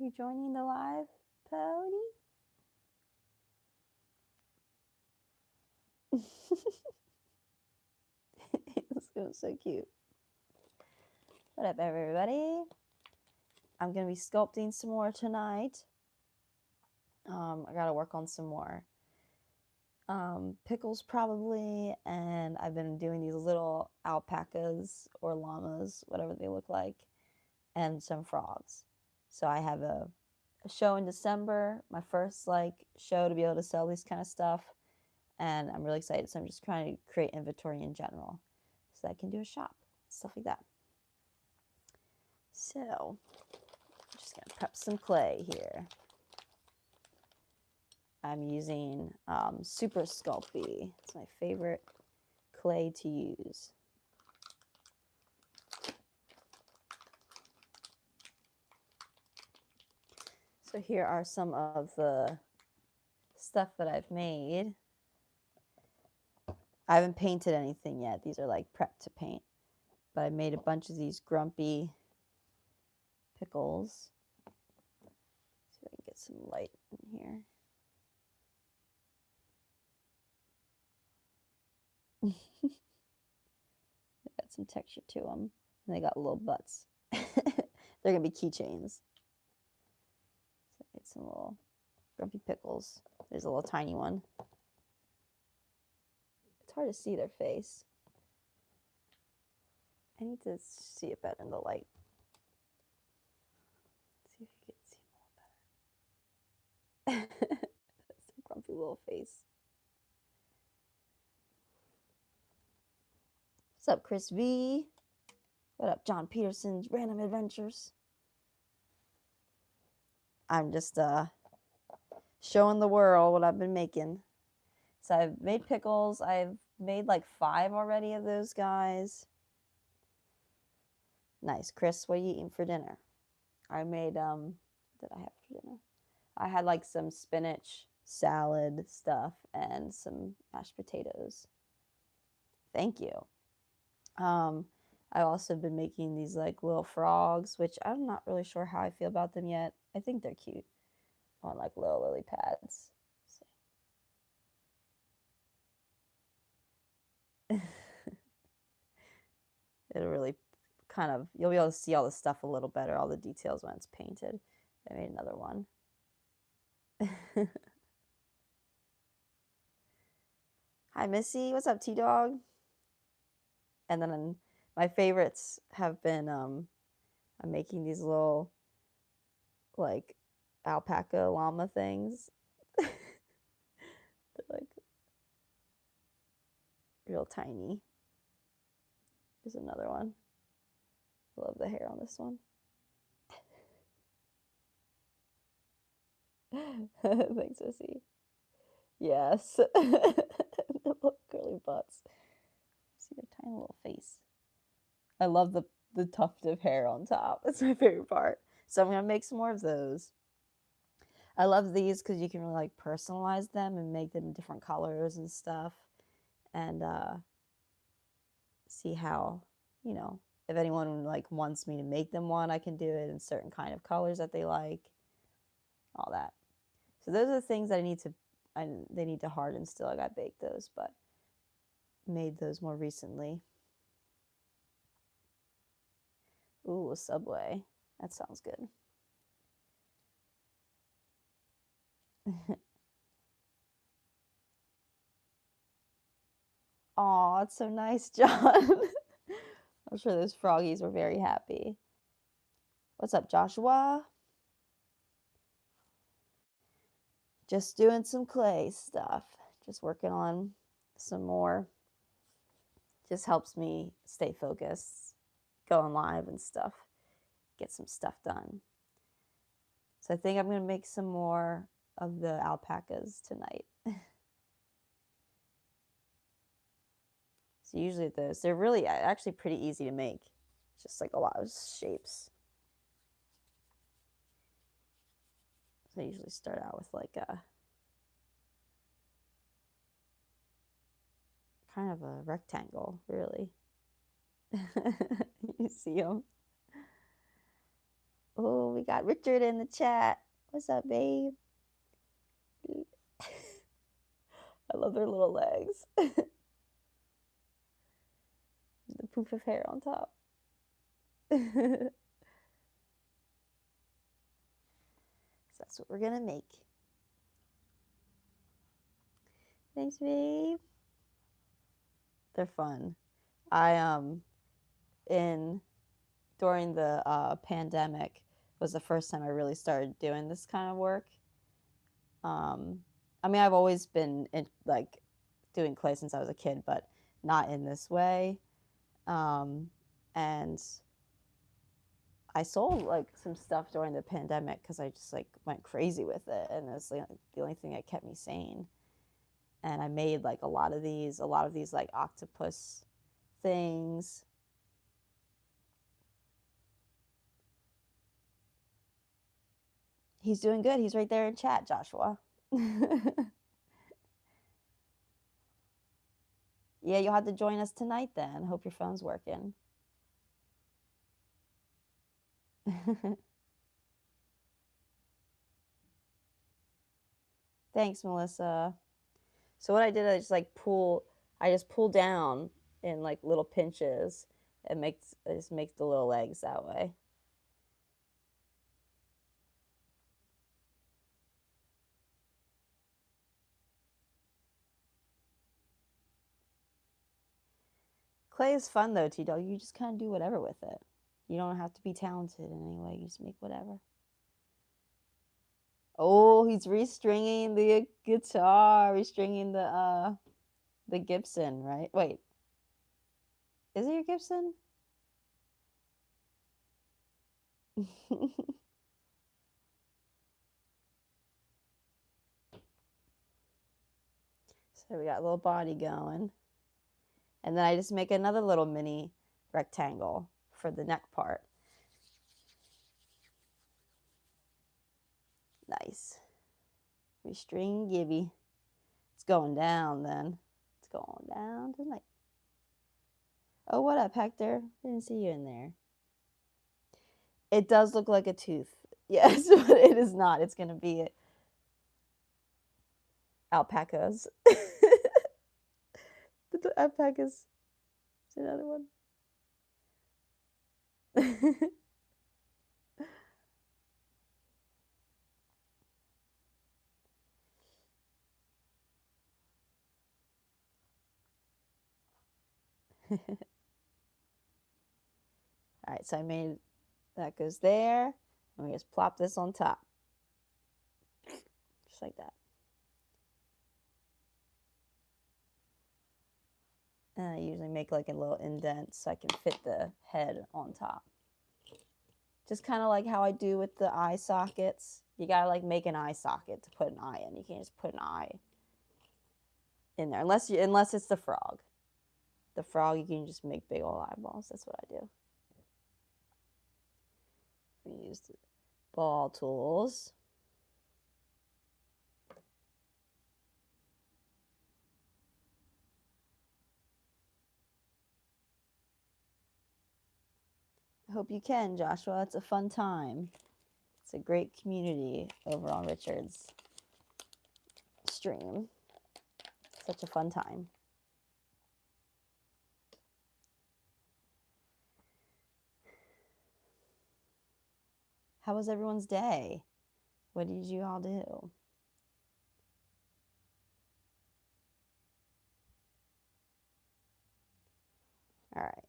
you joining the live, Pody? It was so cute. What up, everybody? I'm going to be sculpting some more tonight. I got to work on some more pickles probably, and I've been doing these little alpacas or llamas, whatever they look like, and some frogs. So I have a show in December, my first show to be able to sell these kind of stuff, and I'm really excited. So I'm just trying to create inventory in general so I can do a shop, stuff like that. So I'm just gonna prep some clay here. I'm using Super Sculpting. It's my favorite clay to use. So here are some of the stuff that I've made. I haven't painted anything yet. These are like prep to paint. But I made a bunch of these grumpy pickles. See if I can get some light in here. They got some texture to them. And they got little butts. They're going to be keychains. So I made some little grumpy pickles. There's a little tiny one. It's hard to see their face. I need to see it better in the light. Let's see if you can see them a little better. That's a grumpy little face. What's up, Chris V? What up, John Peterson's Random Adventures? I'm just showing the world what I've been making. So I've made pickles. I've made like 5 already of those guys. Nice. Chris, what are you eating for dinner? I made, what did I have for dinner? I had like some spinach salad stuff and some mashed potatoes. Thank you. I've also been making these like little frogs, which I'm not really sure how I feel about them yet. I think they're cute on like little lily pads. It'll really kind of, you'll be able to see all the stuff a little better, all the details when it's painted. I made another one. Hi, Missy. What's up, T-Dog? And then my favorites have been, I'm making these little, like, alpaca llama things. They're, like, real tiny. Here's another one. I love the hair on this one. Thanks, Missy. Yes. The little curly butts. See their tiny little face. I love the tuft of hair on top. That's my favorite part. So I'm going to make some more of those. I love these because you can really like personalize them and make them different colors and stuff. And see how, you know, if anyone like wants me to make them one, I can do it in certain kind of colors that they like. All that. So those are the things that they need to harden still. I got baked those, but made those more recently. Ooh, a Subway. That sounds good. Aw, it's so nice, John. I'm sure those froggies were very happy. What's up, Joshua? Just doing some clay stuff. Just working on some more. Just helps me stay focused, going live and stuff, get some stuff done. So I think I'm going to make some more of the alpacas tonight. So usually they're really actually pretty easy to make. It's just like a lot of shapes. So I usually start out with like a kind of a rectangle, really. You see them? Oh, we got Richard in the chat. What's up, babe? I love their little legs. The poof of hair on top. So that's what we're gonna make. Thanks, babe. They're fun. I during the pandemic was the first time I really started doing this kind of work. I mean, I've always been like doing clay since I was a kid, but not in this way. And I sold like some stuff during the pandemic because I just like went crazy with it, and it's like the only thing that kept me sane. And I made like a lot of these like octopus things. He's doing good. He's right there in chat, Joshua. Yeah, you'll have to join us tonight then. Hope your phone's working. Thanks, Melissa. So what I did, I just pull down in like little pinches and I just make the little legs that way. Clay is fun though, T-Dog. You just kind of do whatever with it. You don't have to be talented in any way. You just make whatever. Oh, he's restringing the guitar, restringing the Gibson, right? Wait. Is it your Gibson? So we got a little body going. And then I just make another little mini rectangle for the neck part. Nice. Restring Gibby. It's going down then. It's going down tonight. Oh, what up, Hector? Didn't see you in there. It does look like a tooth. Yes, but it is not. It's going to be alpacas. The alpacas. It's another one. All right, so I made that goes there, and we just plop this on top, just like that. And I usually make like a little indent so I can fit the head on top. Just kind of like how I do with the eye sockets. You gotta like make an eye socket to put an eye in. You can't just put an eye in there unless it's the frog. The frog, you can just make big old eyeballs. That's what I do. We use the ball tools. I hope you can, Joshua. It's a fun time. It's a great community over on Richard's stream. Such a fun time. How was everyone's day? What did you all do? All right.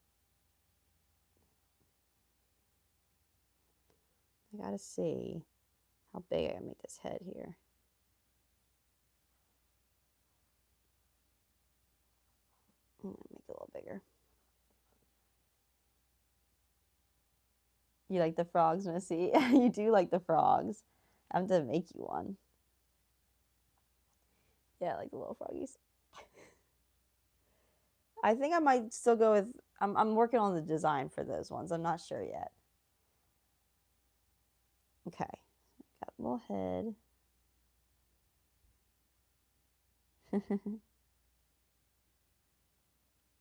I gotta see how big I can make this head here. I'm gonna make it a little bigger. You like the frogs, Missy? You do like the frogs. I have to make you one. Yeah, like the little froggies. I think I might still go with, I'm working on the design for those ones. I'm not sure yet. Okay, got a little head.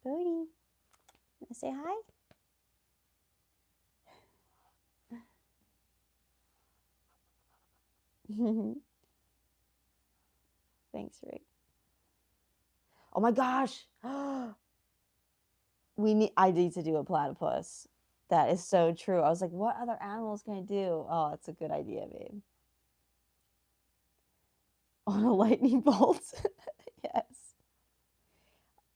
Bodie, wanna say hi? Thanks, Rick. Oh my gosh. I need to do a platypus. That is so true. I was like, what other animals can I do? Oh, that's a good idea, babe. On a lightning bolt. Yes.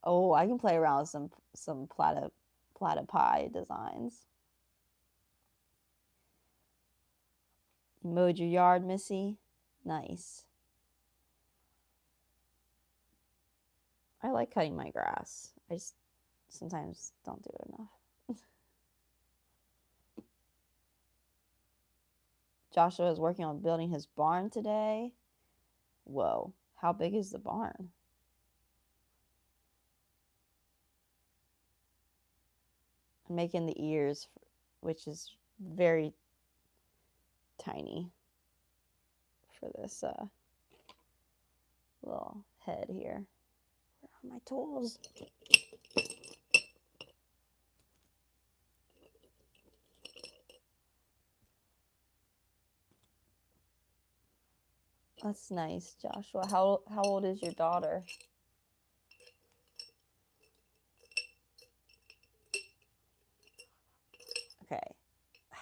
Oh, I can play around with some platypi designs. You mowed your yard, Missy? Nice. I like cutting my grass. I just sometimes don't do it enough. Joshua is working on building his barn today. Whoa, how big is the barn? I'm making the ears, which is very tiny for this little head here. Where are my tools? That's nice, Joshua. How old is your daughter? Okay. I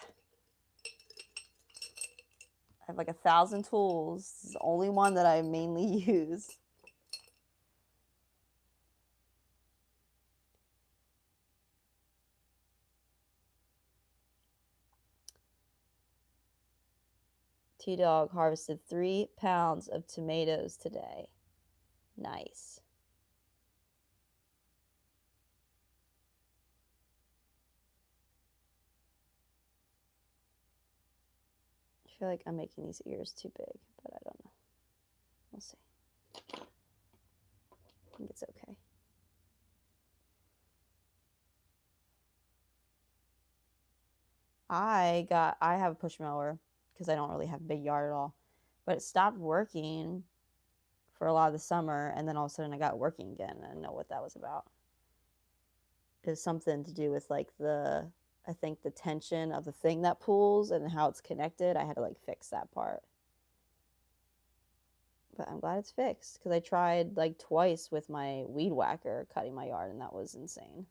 have like 1,000 tools. This is the only one that I mainly use. T-Dog harvested 3 pounds of tomatoes today. Nice. I feel like I'm making these ears too big, but I don't know. We'll see. I think it's okay. I have a push mower because I don't really have a big yard at all, but it stopped working for a lot of the summer, and then all of a sudden I got working again, and I didn't know what that was about. It was something to do with like I think the tension of the thing that pulls and how it's connected. I had to like fix that part. But I'm glad it's fixed because I tried like twice with my weed whacker cutting my yard, and that was insane.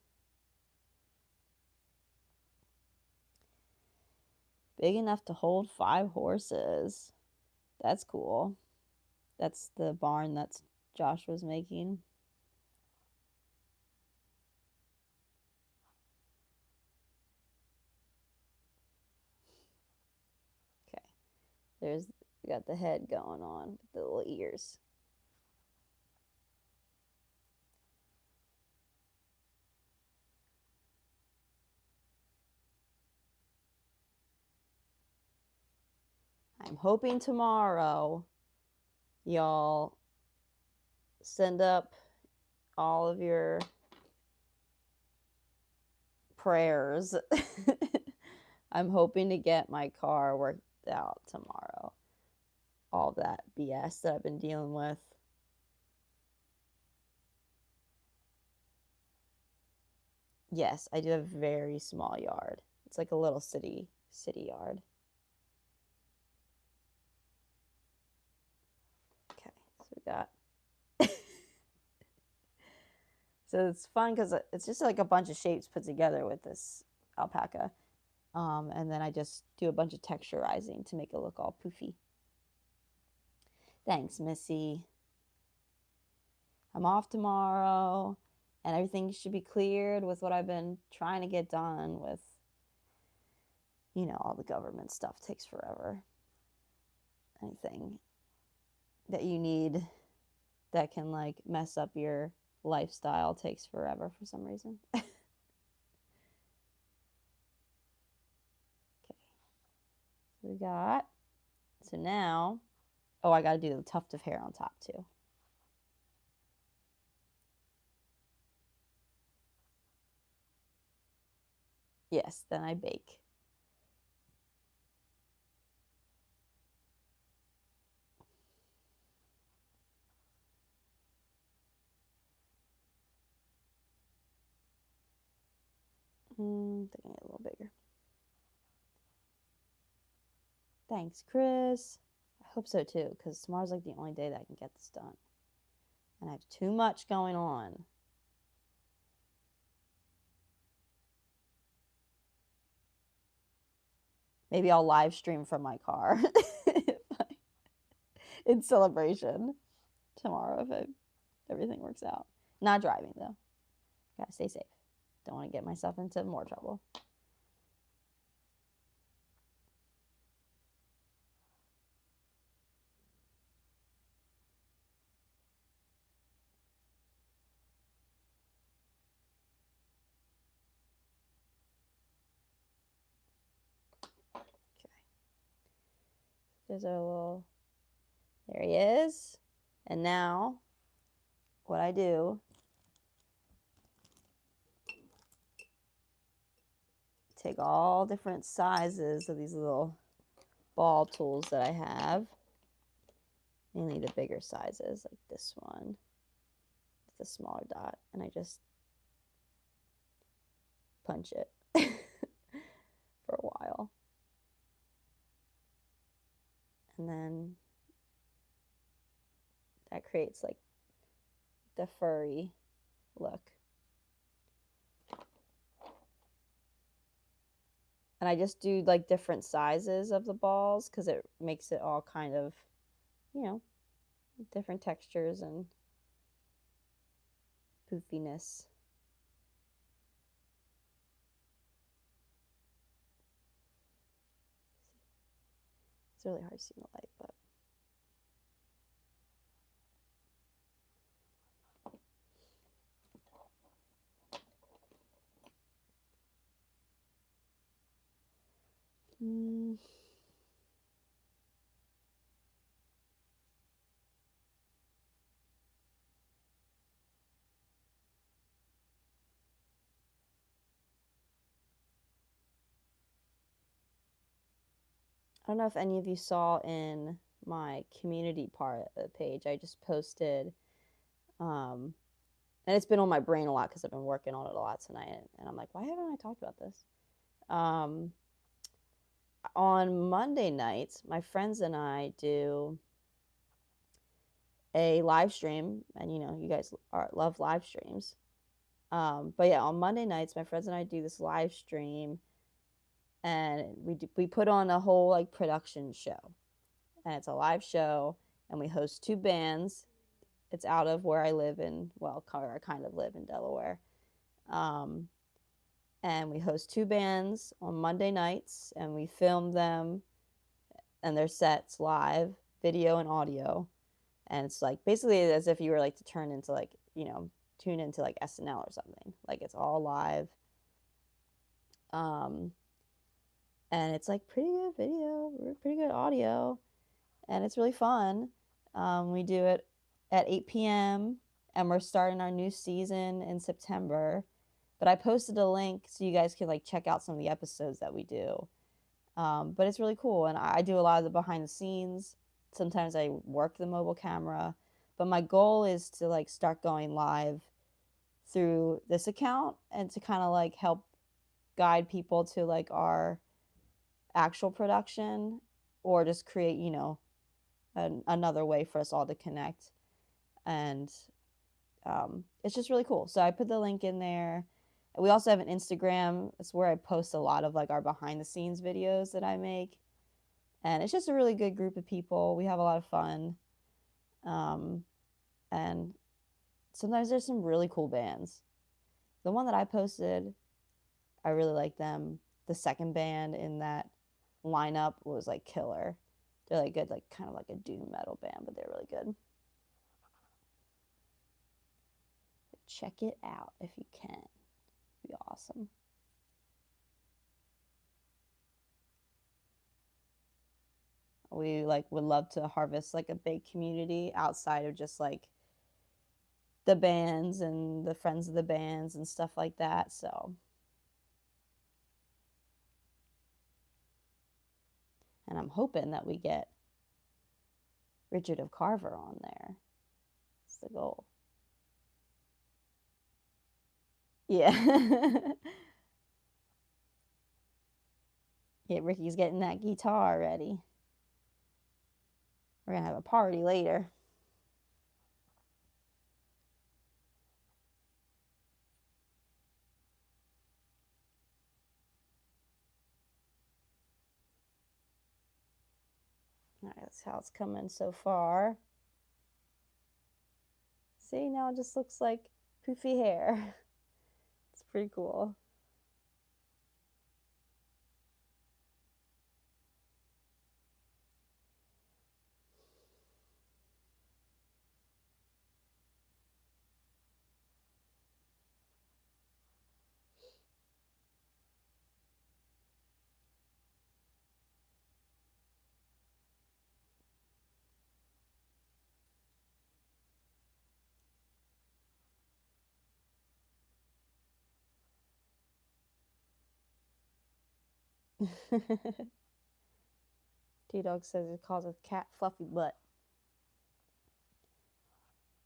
Big enough to hold 5 horses. That's cool. That's the barn that Josh was making. Okay. We got the head going on with the little ears. I'm hoping tomorrow y'all send up all of your prayers. I'm hoping to get my car worked out tomorrow. All that BS that I've been dealing with. Yes, I do have a very small yard. It's like a little city yard. Okay, so we got so it's fun because it's just like a bunch of shapes put together with this alpaca. And then I just do a bunch of texturizing to make it look all poofy. Thanks, Missy. I'm off tomorrow, and everything should be cleared with what I've been trying to get done with, all the government stuff takes forever. Anything that you need that can like mess up your lifestyle takes forever for some reason. Okay. We got, so now, oh, I got to do the tuft of hair on top too. Yes, then I bake. I think I need a little bigger. Thanks, Chris. I hope so too, because tomorrow's like the only day that I can get this done. And I have too much going on. Maybe I'll live stream from my car in celebration tomorrow if everything works out. Not driving though. Gotta stay safe. Don't want to get myself into more trouble. Okay. There's our little, there he is. And now what I do, take all different sizes of these little ball tools that I have, mainly the bigger sizes like this one, the smaller dot, and I just punch it for a while. And then that creates like the furry look. And I just do like different sizes of the balls because it makes it all kind of, you know, different textures and poofiness. It's really hard to see in the light, but I don't know if any of you saw in my community part of the page, I just posted, and it's been on my brain a lot because I've been working on it a lot tonight, and I'm like, why haven't I talked about this? On Monday nights, my friends and I do a live stream, and you know, you guys love live streams. But yeah, on Monday nights, my friends and I do this live stream, and we put on a whole like production show, and it's a live show, and we host 2 bands. It's out of where I live in, well, I kind of live in Delaware. And we host 2 bands on Monday nights, and we film them and their sets live, video and audio. And it's like basically as if you were like to turn into like, you know, tune into like SNL or something. Like it's all live. And it's like pretty good video, pretty good audio, and it's really fun. We do it at 8 p.m. and we're starting our new season in September. But I posted a link so you guys can like check out some of the episodes that we do. But it's really cool, and I do a lot of the behind the scenes. Sometimes I work the mobile camera, but my goal is to like start going live through this account and to kind of like help guide people to like our actual production, or just create, you know, another way for us all to connect. And it's just really cool. So I put the link in there. We also have an Instagram. It's where I post a lot of like our behind the scenes videos that I make. And it's just a really good group of people. We have a lot of fun. And sometimes there's some really cool bands. The one that I posted, I really like them. The second band in that lineup was like killer. They're like good, like kind of like a doom metal band, but they're really good. Check it out if you can. It'd be awesome. We like would love to harvest like a big community outside of just like the bands and the friends of the bands and stuff like that. So, and I'm hoping that we get Richard of Carver on there. That's the goal. Yeah. Yeah, Ricky's getting that guitar ready. We're gonna have a party later. All right, that's how it's coming so far. See, now it just looks like poofy hair. It's pretty cool. T-Dog says it calls a cat fluffy butt.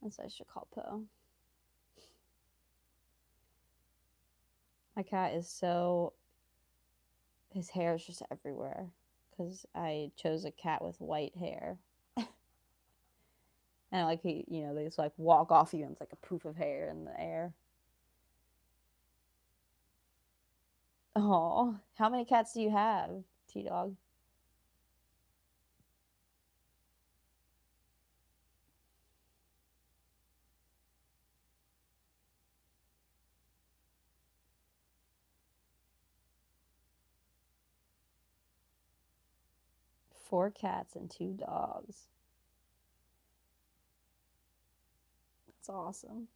That's what I should call Poe. My cat is so... his hair is just everywhere. Because I chose a cat with white hair. And like he, you know, they just like walk off you and it's like a poof of hair in the air. Oh, how many cats do you have, T-Dog? Four cats and two dogs. That's awesome.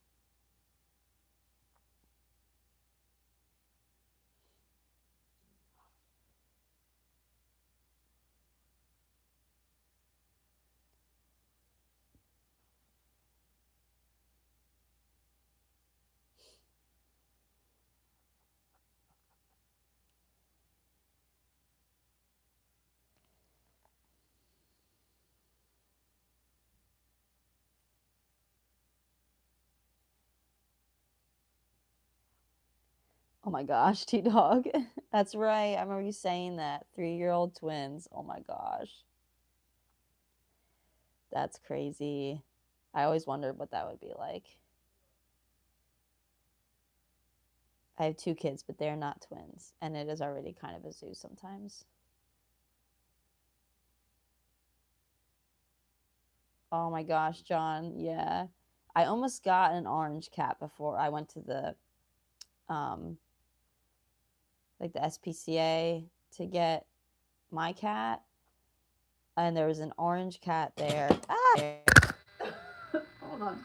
Oh my gosh, T-Dog. That's right. I remember you saying that. 3-year-old twins. Oh my gosh. That's crazy. I always wondered what that would be like. I have 2 kids, but they're not twins. And it is already kind of a zoo sometimes. Oh my gosh, John. Yeah. I almost got an orange cat before I went to the like the SPCA to get my cat, and there was an orange cat there. Ah! Hold on.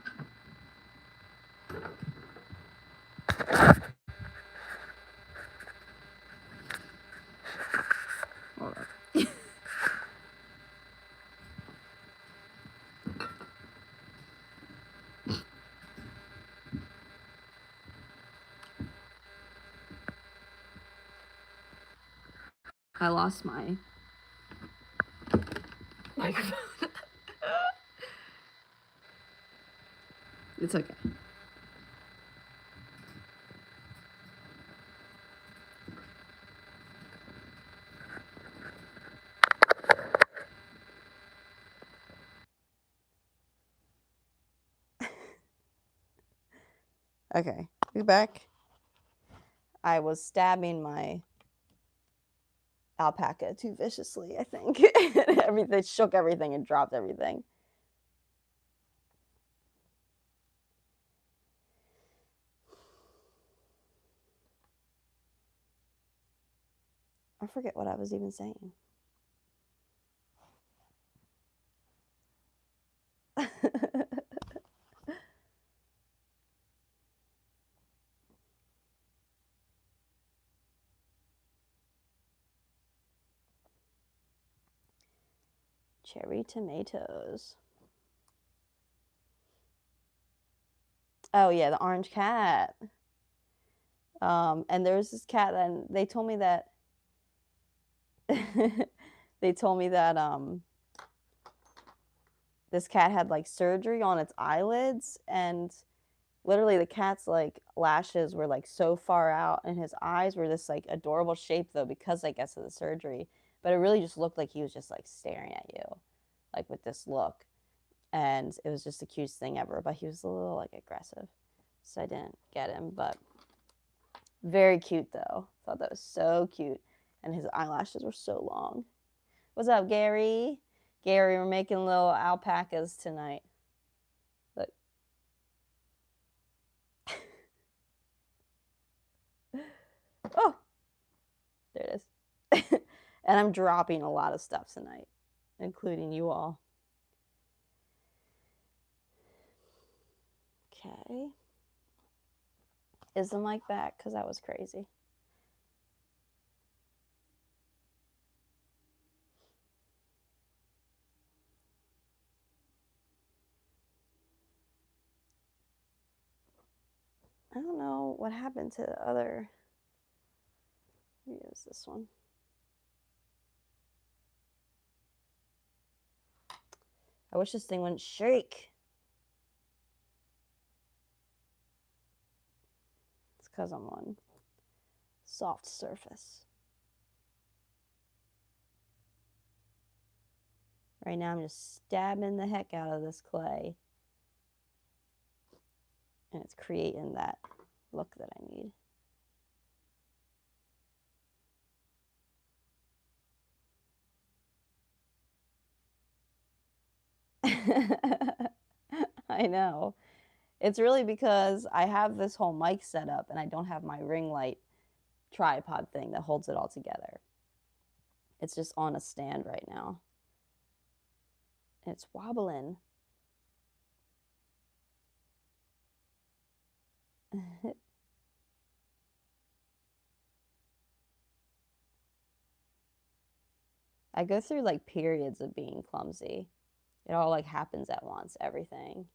Hold on. I lost my microphone. It's okay. Okay, we back. I was stabbing my alpaca too viciously, I think. Everything shook everything and dropped everything. I forget what I was even saying. Cherry tomatoes. Oh yeah, the orange cat. And there was this cat, and they told me that this cat had like surgery on its eyelids, and literally the cat's like lashes were like so far out, and his eyes were this like adorable shape though, because I guess of the surgery. But it really just looked like he was just like staring at you. like with this look. And it was just the cutest thing ever, but he was a little like aggressive, so I didn't get him. But very cute though. Thought that was so cute, and his eyelashes were so long. What's up, Gary? Gary, we're making little alpacas tonight. Look. Oh, there it is. And I'm dropping a lot of stuff tonight, including you all. Okay. Is the mic back? Because that was crazy. I don't know what happened to the other. Use this one. I wish this thing wouldn't shake. It's because I'm on soft surface. Right now I'm just stabbing the heck out of this clay. And it's creating that look that I need. I know. It's really because I have this whole mic set up and I don't have my ring light tripod thing that holds it all together. It's just on a stand right now. It's wobbling. I go through like periods of being clumsy. It all like happens at once, everything.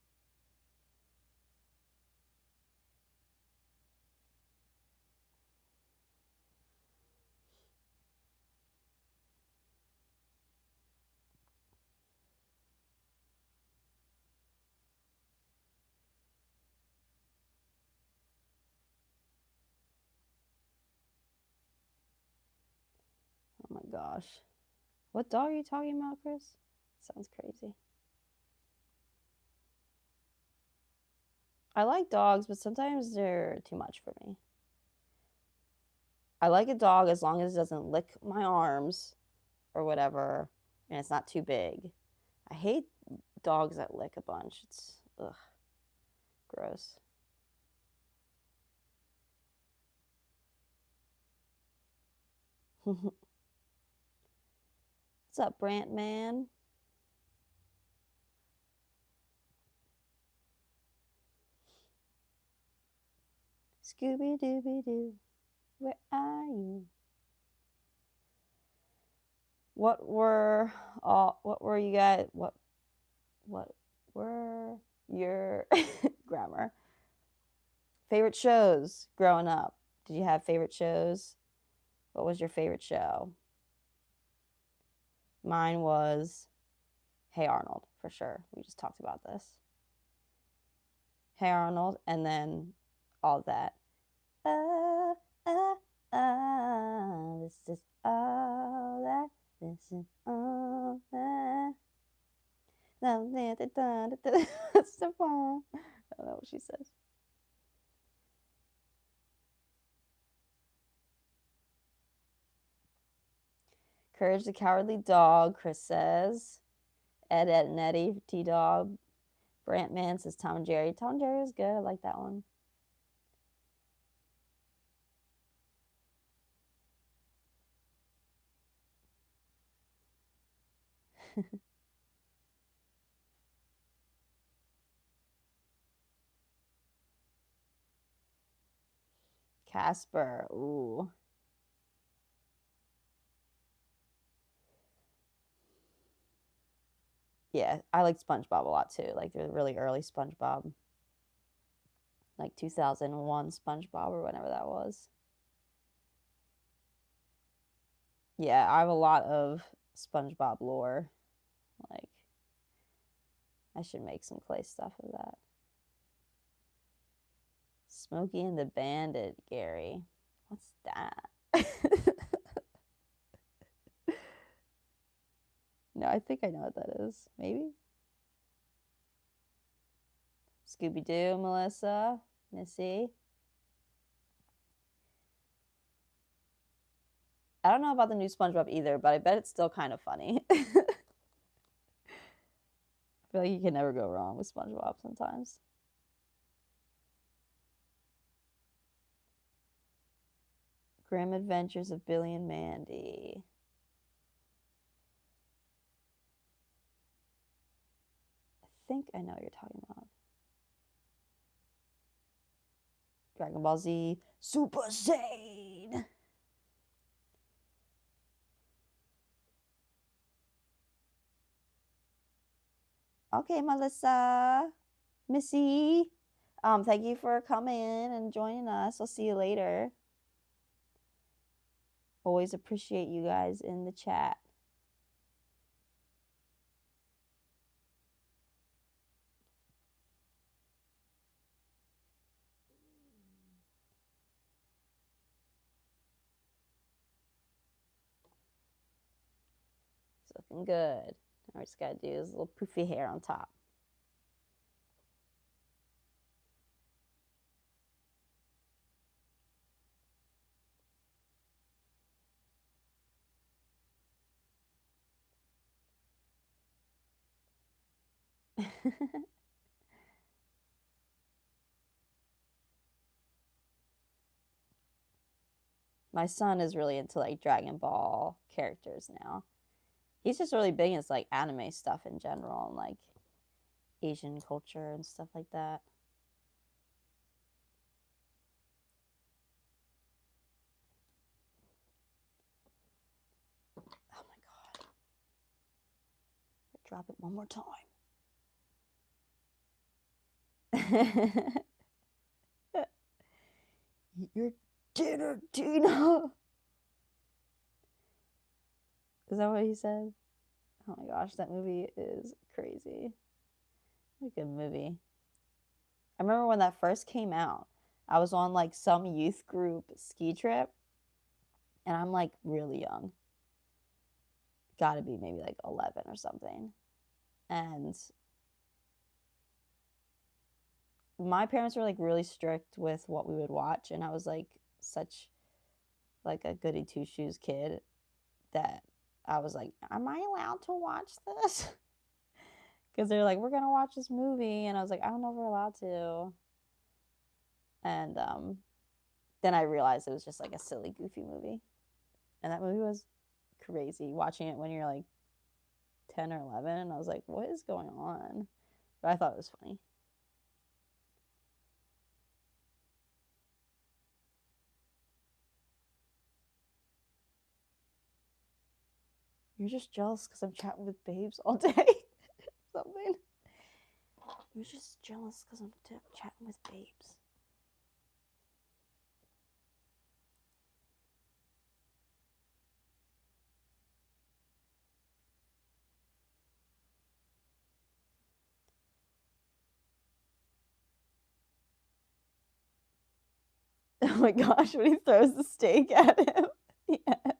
Oh my gosh. What dog are you talking about, Chris? Sounds crazy. I like dogs, but sometimes they're too much for me. I like a dog as long as it doesn't lick my arms or whatever, and it's not too big. I hate dogs that lick a bunch. It's, ugh, gross. What's up, Brant Man? Scooby-Dooby-Doo, where are you? What were you guys, what were your grammar favorite shows growing up? Did you have favorite shows? What was your favorite show? Mine was Hey Arnold, for sure. We just talked about this. Hey Arnold, and then all that. This is all that. This is all that. That's so fun. I don't know what she says. Courage the Cowardly Dog, Chris says. Ed, Ed, and Eddie, T-Dog. Brantman says Tom and Jerry. Tom and Jerry was good. I like that one. Casper. Ooh. Yeah, I like SpongeBob a lot too. Like the really early SpongeBob. Like 2001 SpongeBob or whatever that was. Yeah, I have a lot of SpongeBob lore. Like, I should make some clay stuff of that. Smokey and the Bandit, Gary. What's that? No, I think I know what that is. Maybe? Scooby-Doo, Melissa, Missy. I don't know about the new SpongeBob either, but I bet it's still kind of funny. I feel like you can never go wrong with SpongeBob sometimes. Grim Adventures of Billy and Mandy. I think I know what you're talking about. Dragon Ball Z Super Saiyan. Okay, Melissa, Missy. Thank you for coming and joining us. I'll see you later. Always appreciate you guys in the chat. It's looking good. All we just gotta do is a little poofy hair on top. My son is really into like Dragon Ball characters now. He's just really big into like anime stuff in general and like Asian culture and stuff like that. Oh my god. Drop it one more time. Eat your dinner, Tina. Is that what he said? Oh my gosh, that movie is crazy. What a good movie. I remember when that first came out, I was on like some youth group ski trip, and I'm like really young. Gotta be maybe like 11 or something. And my parents were like really strict with what we would watch, and I was like such like a goody two shoes kid that I was like, am I allowed to watch this? Because they're like, we're gonna watch this movie, and I was like, I don't know if we're allowed to. And then I realized it was just like a silly, goofy movie, and that movie was crazy. Watching it when you're like 10 or 11, and I was like, what is going on? But I thought it was funny. You're just jealous because I'm chatting with babes all day. Something. You're just jealous because I'm chatting with babes. Oh my gosh, when he throws the steak at him. Yes.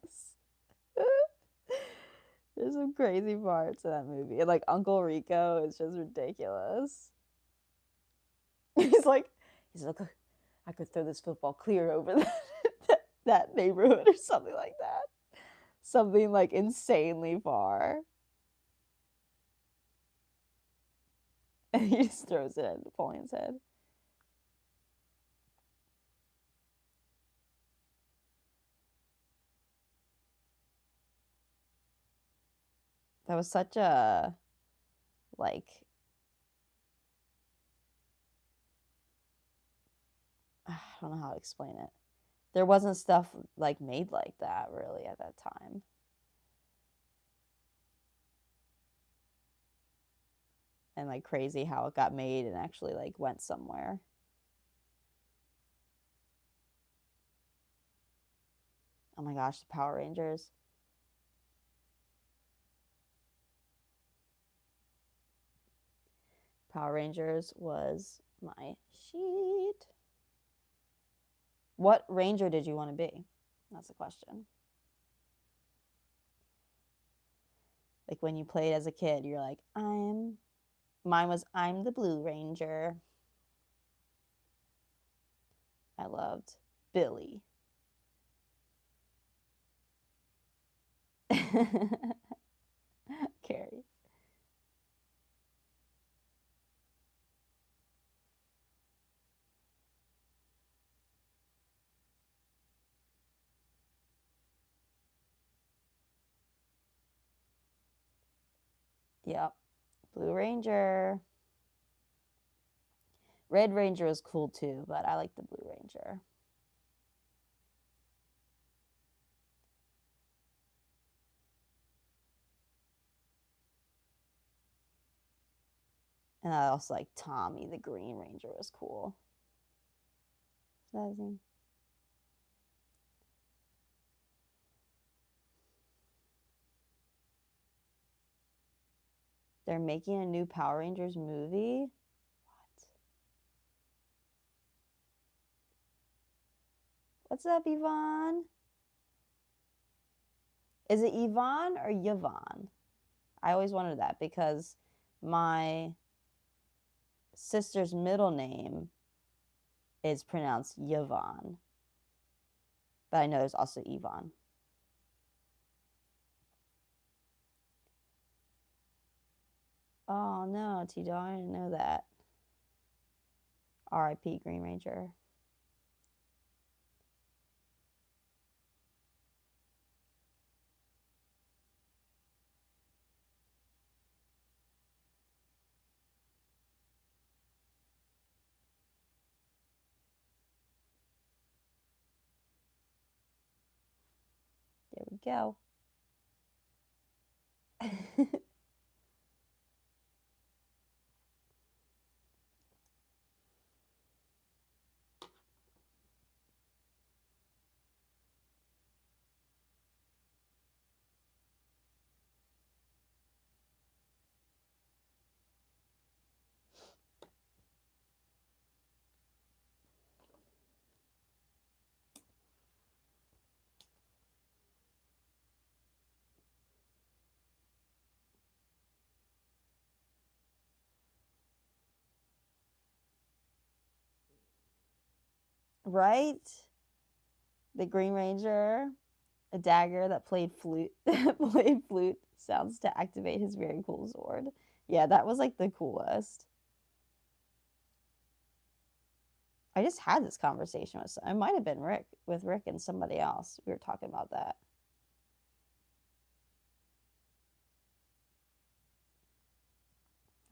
There's some crazy parts in that movie. And like Uncle Rico is just ridiculous. He's like, I could throw this football clear over that neighborhood or something like that. Something like insanely far. And he just throws it at Napoleon's head. That was such a like I don't know how to explain it. There wasn't stuff like made like that really at that time. And like crazy how it got made and actually like went somewhere. Oh my gosh, the Power Rangers. Power Rangers was my sheet. What ranger did you want to be? That's the question. Like when you played as a kid, you're like, mine was I'm the Blue Ranger. I loved Billy. Carrie. Yep. Blue Ranger. Red Ranger was cool too, but I like the Blue Ranger. And I also like Tommy, the Green Ranger was cool. Is that his name? They're making a new Power Rangers movie? What? What's up, Yvonne? Is it Yvonne or Yvonne? I always wondered that because my sister's middle name is pronounced Yvonne. But I know there's also Yvonne. Oh no, T-Dog, I didn't know that. R.I.P. Green Ranger. There we go. Right? The Green Ranger, a dagger that played flute, sounds to activate his very cool sword. Yeah, that was like the coolest. I just had this conversation with it might have been Rick and somebody else. We were talking about that.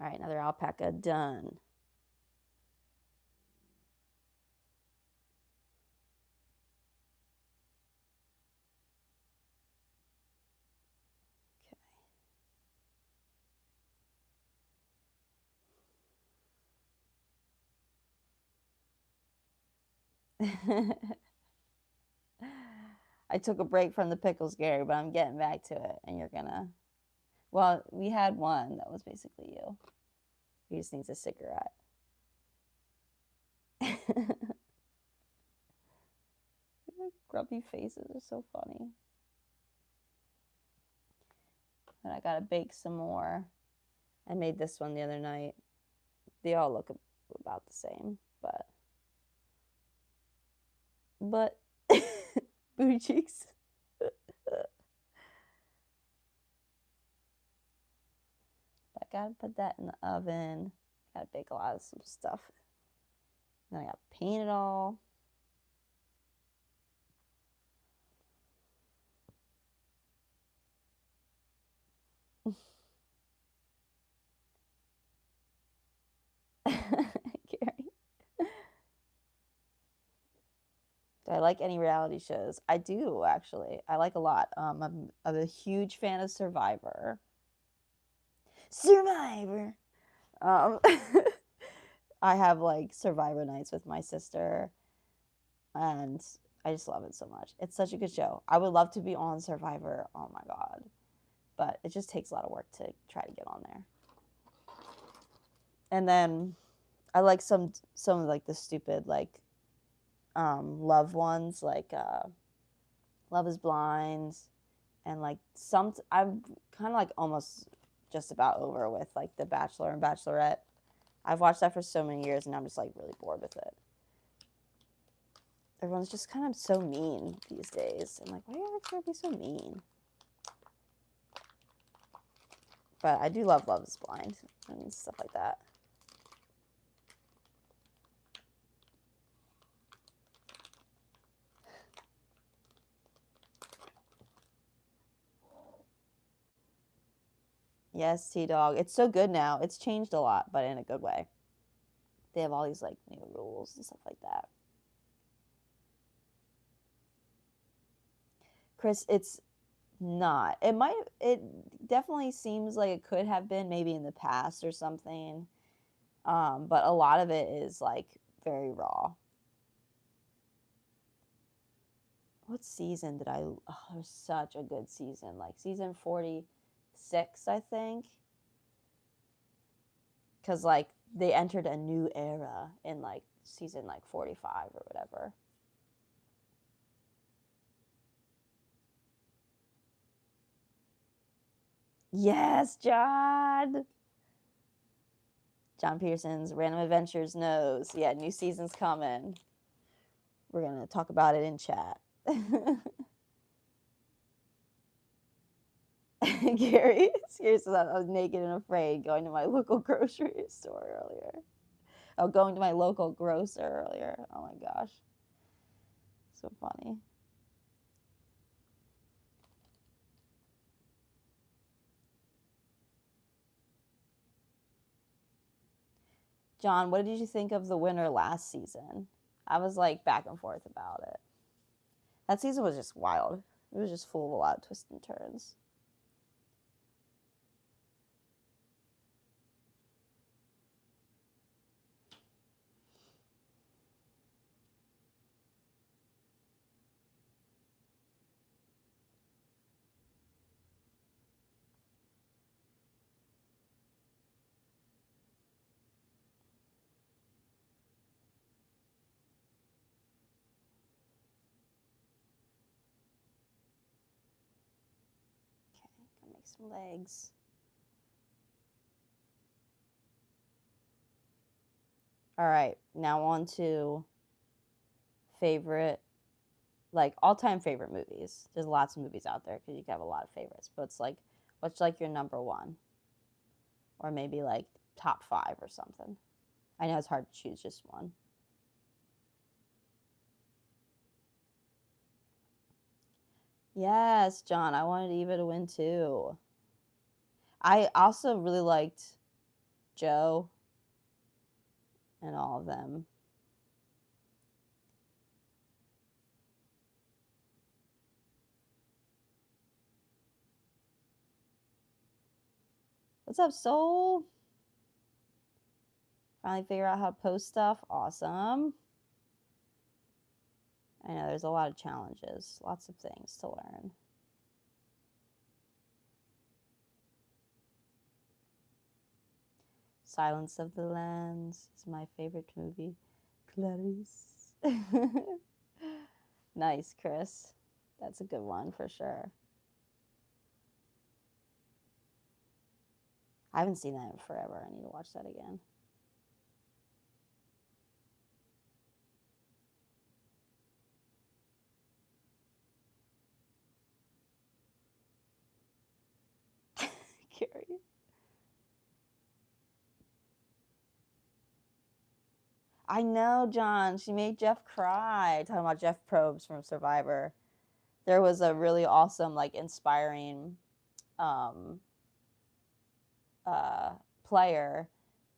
All right, another alpaca done. Okay. I took a break from the pickles, Gary, but I'm getting back to it, and you're gonna. Well, we had one that was basically you. He just needs a cigarette. Grubby faces are so funny. And I gotta bake some more. I made this one the other night. They all look about the same, but booty cheeks. I gotta put that in the oven. Gotta bake a lot of some stuff. Then I gotta paint it all. Gary. Do I like any reality shows? I do, actually. I like a lot. I'm a huge fan of Survivor. Survivor! I have like Survivor nights with my sister, and I just love it so much. It's such a good show. I would love to be on Survivor. Oh my god. But it just takes a lot of work to try to get on there. And then I like some of like the stupid like love ones, like Love is Blind And like I'm kind of like almost just about over with like The Bachelor and Bachelorette. I've watched that for so many years and I'm just like really bored with it. Everyone's just kind of so mean these days. I'm like, why are you trying to be so mean? But I do love Love is Blind and stuff like that. Yes, T-Dog. It's so good now. It's changed a lot, but in a good way. They have all these like new rules and stuff like that. Chris, it's not. It definitely seems like it could have been maybe in the past or something. But a lot of it is like very raw. What season did I? Oh, it was such a good season. Like season 46, I think. Because like they entered a new era in like season like 45 or whatever. Yes, John. John Peterson's Random Adventures knows. Yeah, new season's coming. We're gonna talk about it in chat. Gary says I was naked and afraid going to my local grocery store earlier. Oh, going to my local grocer earlier. Oh my gosh. So funny. John, what did you think of the winner last season? I was like back and forth about it. That season was just wild. It was just full of a lot of twists and turns. Okay, gonna make some legs. All right, now on to favorite, like all-time favorite movies. There's lots of movies out there because you can have a lot of favorites, but it's like, what's like your number one, or maybe like top five or something. I know it's hard to choose just one. Yes, John, I wanted Eva to win too. I also really liked Joe and all of them. What's up, Soul? Finally figure out how to post stuff. Awesome. I know there's a lot of challenges, lots of things to learn. Silence of the Lambs is my favorite movie. Clarice. Nice, Chris. That's a good one for sure. I haven't seen that in forever. I need to watch that again. Carrie. I know, John. She made Jeff cry. Talking about Jeff Probst from Survivor. There was a really awesome, like, inspiring um, uh, player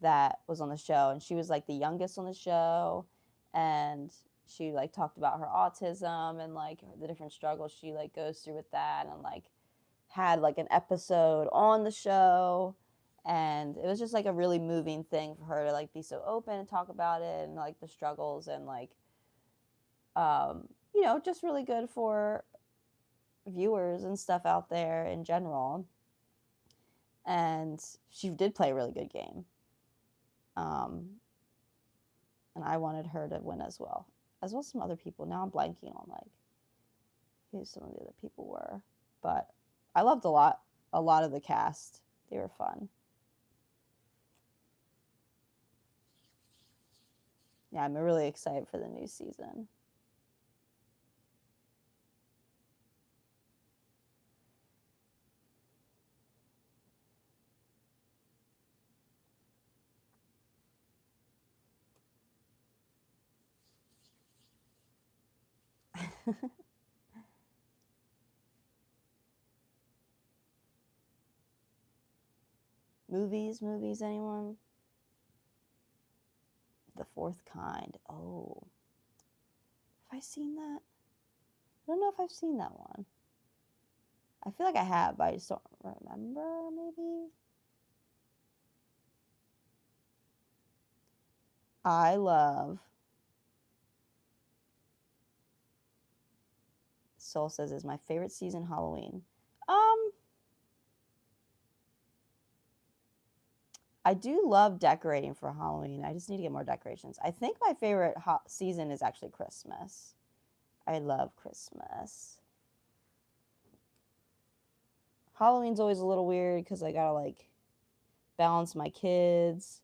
that was on the show, and she was like the youngest on the show, and she like talked about her autism and like the different struggles she like goes through with that, and like had like an episode on the show, and it was just like a really moving thing for her to like be so open and talk about it and like the struggles, and like you know, just really good for viewers and stuff out there in general. And she did play a really good game. And I wanted her to win as well as some other people. Now I'm blanking on like who some of the other people were, but I loved a lot of the cast. They were fun. Yeah, I'm really excited for the new season. Movies, anyone? The Fourth Kind. Oh, have I seen that? I don't know if I've seen that one. I feel like I have, but I just don't remember, maybe? I love. Soul says is my favorite season Halloween. Um, I do love decorating for Halloween. I just need to get more decorations. I think my favorite season is actually Christmas. I love Christmas. Halloween's always a little weird because I gotta like balance my kids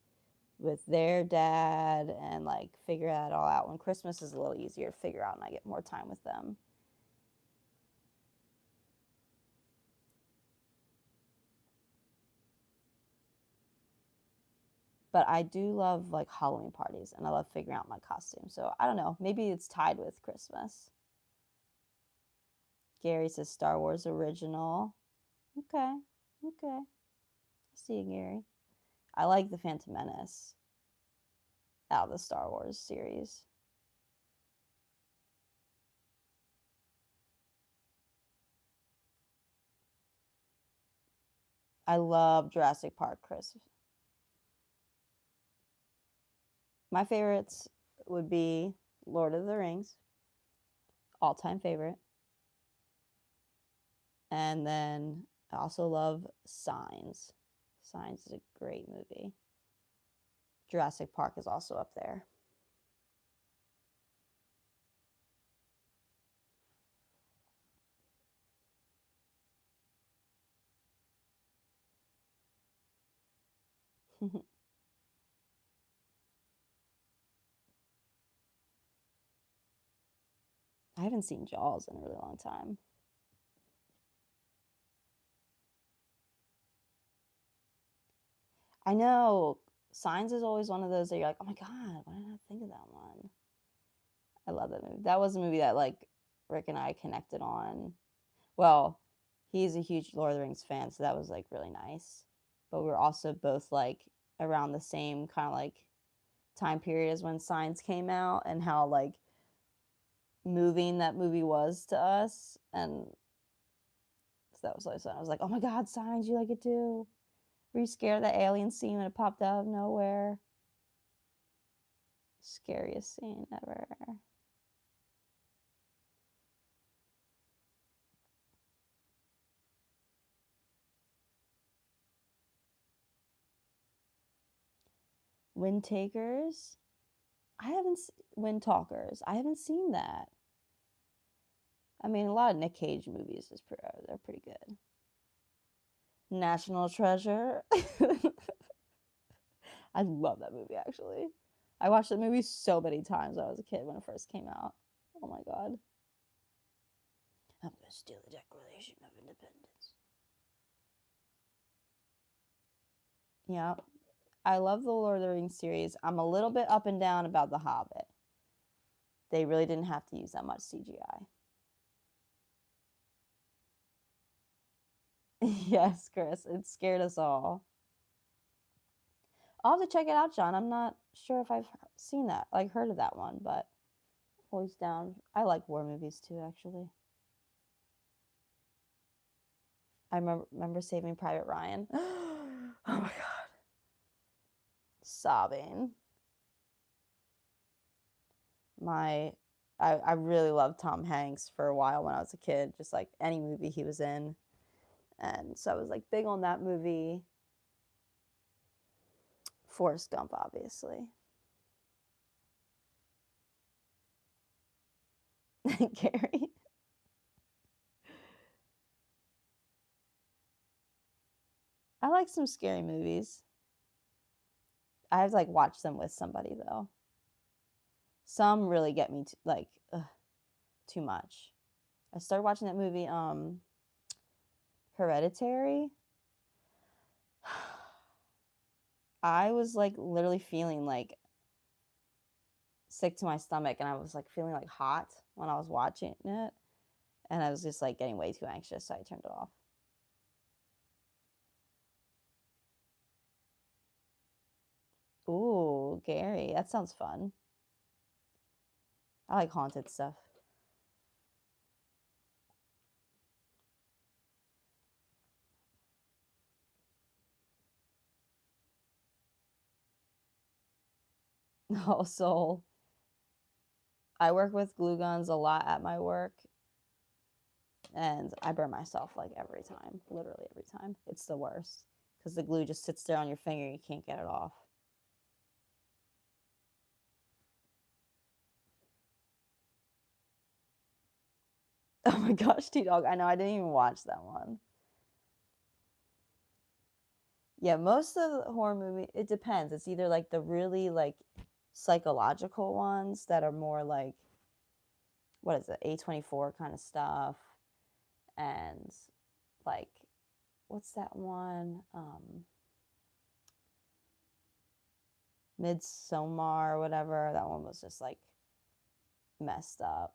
with their dad and like figure that all out. When Christmas is a little easier to figure out and I get more time with them. But I do love like Halloween parties and I love figuring out my costume. So I don't know, maybe it's tied with Christmas. Gary says Star Wars original. Okay, okay. I see you, Gary. I like the Phantom Menace out of the Star Wars series. I love Jurassic Park, Chris. My favorites would be Lord of the Rings, all time favorite. And then I also love Signs. Signs is a great movie. Jurassic Park is also up there. I haven't seen Jaws in a really long time. I know. Signs is always one of those that you're like, oh my God, why did I not think of that one? I love that movie. That was a movie that like Rick and I connected on. Well, he's a huge Lord of the Rings fan, so that was like really nice. But we were also both like around the same kind of like time period as when Signs came out and how like moving that movie was to us. And so that was like, so I was like, oh my God, Signs, you like it too? Were you scared of that alien scene when it popped out of nowhere? Scariest scene ever. Wind Takers. I haven't Wind Talkers. I haven't seen that. I mean, a lot of Nick Cage movies they're pretty good. National Treasure. I love that movie actually. I watched that movie so many times when I was a kid when it first came out. Oh my God. I'm gonna steal the Declaration of Independence. Yeah. I love the Lord of the Rings series. I'm a little bit up and down about The Hobbit. They really didn't have to use that much CGI. Yes, Chris, it scared us all. I'll have to check it out, John. I'm not sure if I've seen that, like heard of that one, but always down. I like war movies too, actually. I remember Saving Private Ryan. Oh my God. Sobbing. My I really loved Tom Hanks for a while when I was a kid, just like any movie he was in. And so I was like big on that movie. Forrest Gump, obviously. Gary. I like some scary movies. I have to like watch them with somebody though. Some really get me like too much. I started watching that movie Hereditary. I was like literally feeling like sick to my stomach, and I was like feeling like hot when I was watching it, and I was just like getting way too anxious, so I turned it off. Ooh, Gary, that sounds fun. I like haunted stuff. Oh, so I work with glue guns a lot at my work, and I burn myself like every time, literally every time. It's the worst because the glue just sits there on your finger, you can't get it off. Oh my gosh, T-Dog, I know, I didn't even watch that one. Yeah, most of the horror movie, it depends. It's either like the really like psychological ones that are more like, what is it, A24 kind of stuff, and like, what's that one? Midsommar or whatever. That one was just like messed up.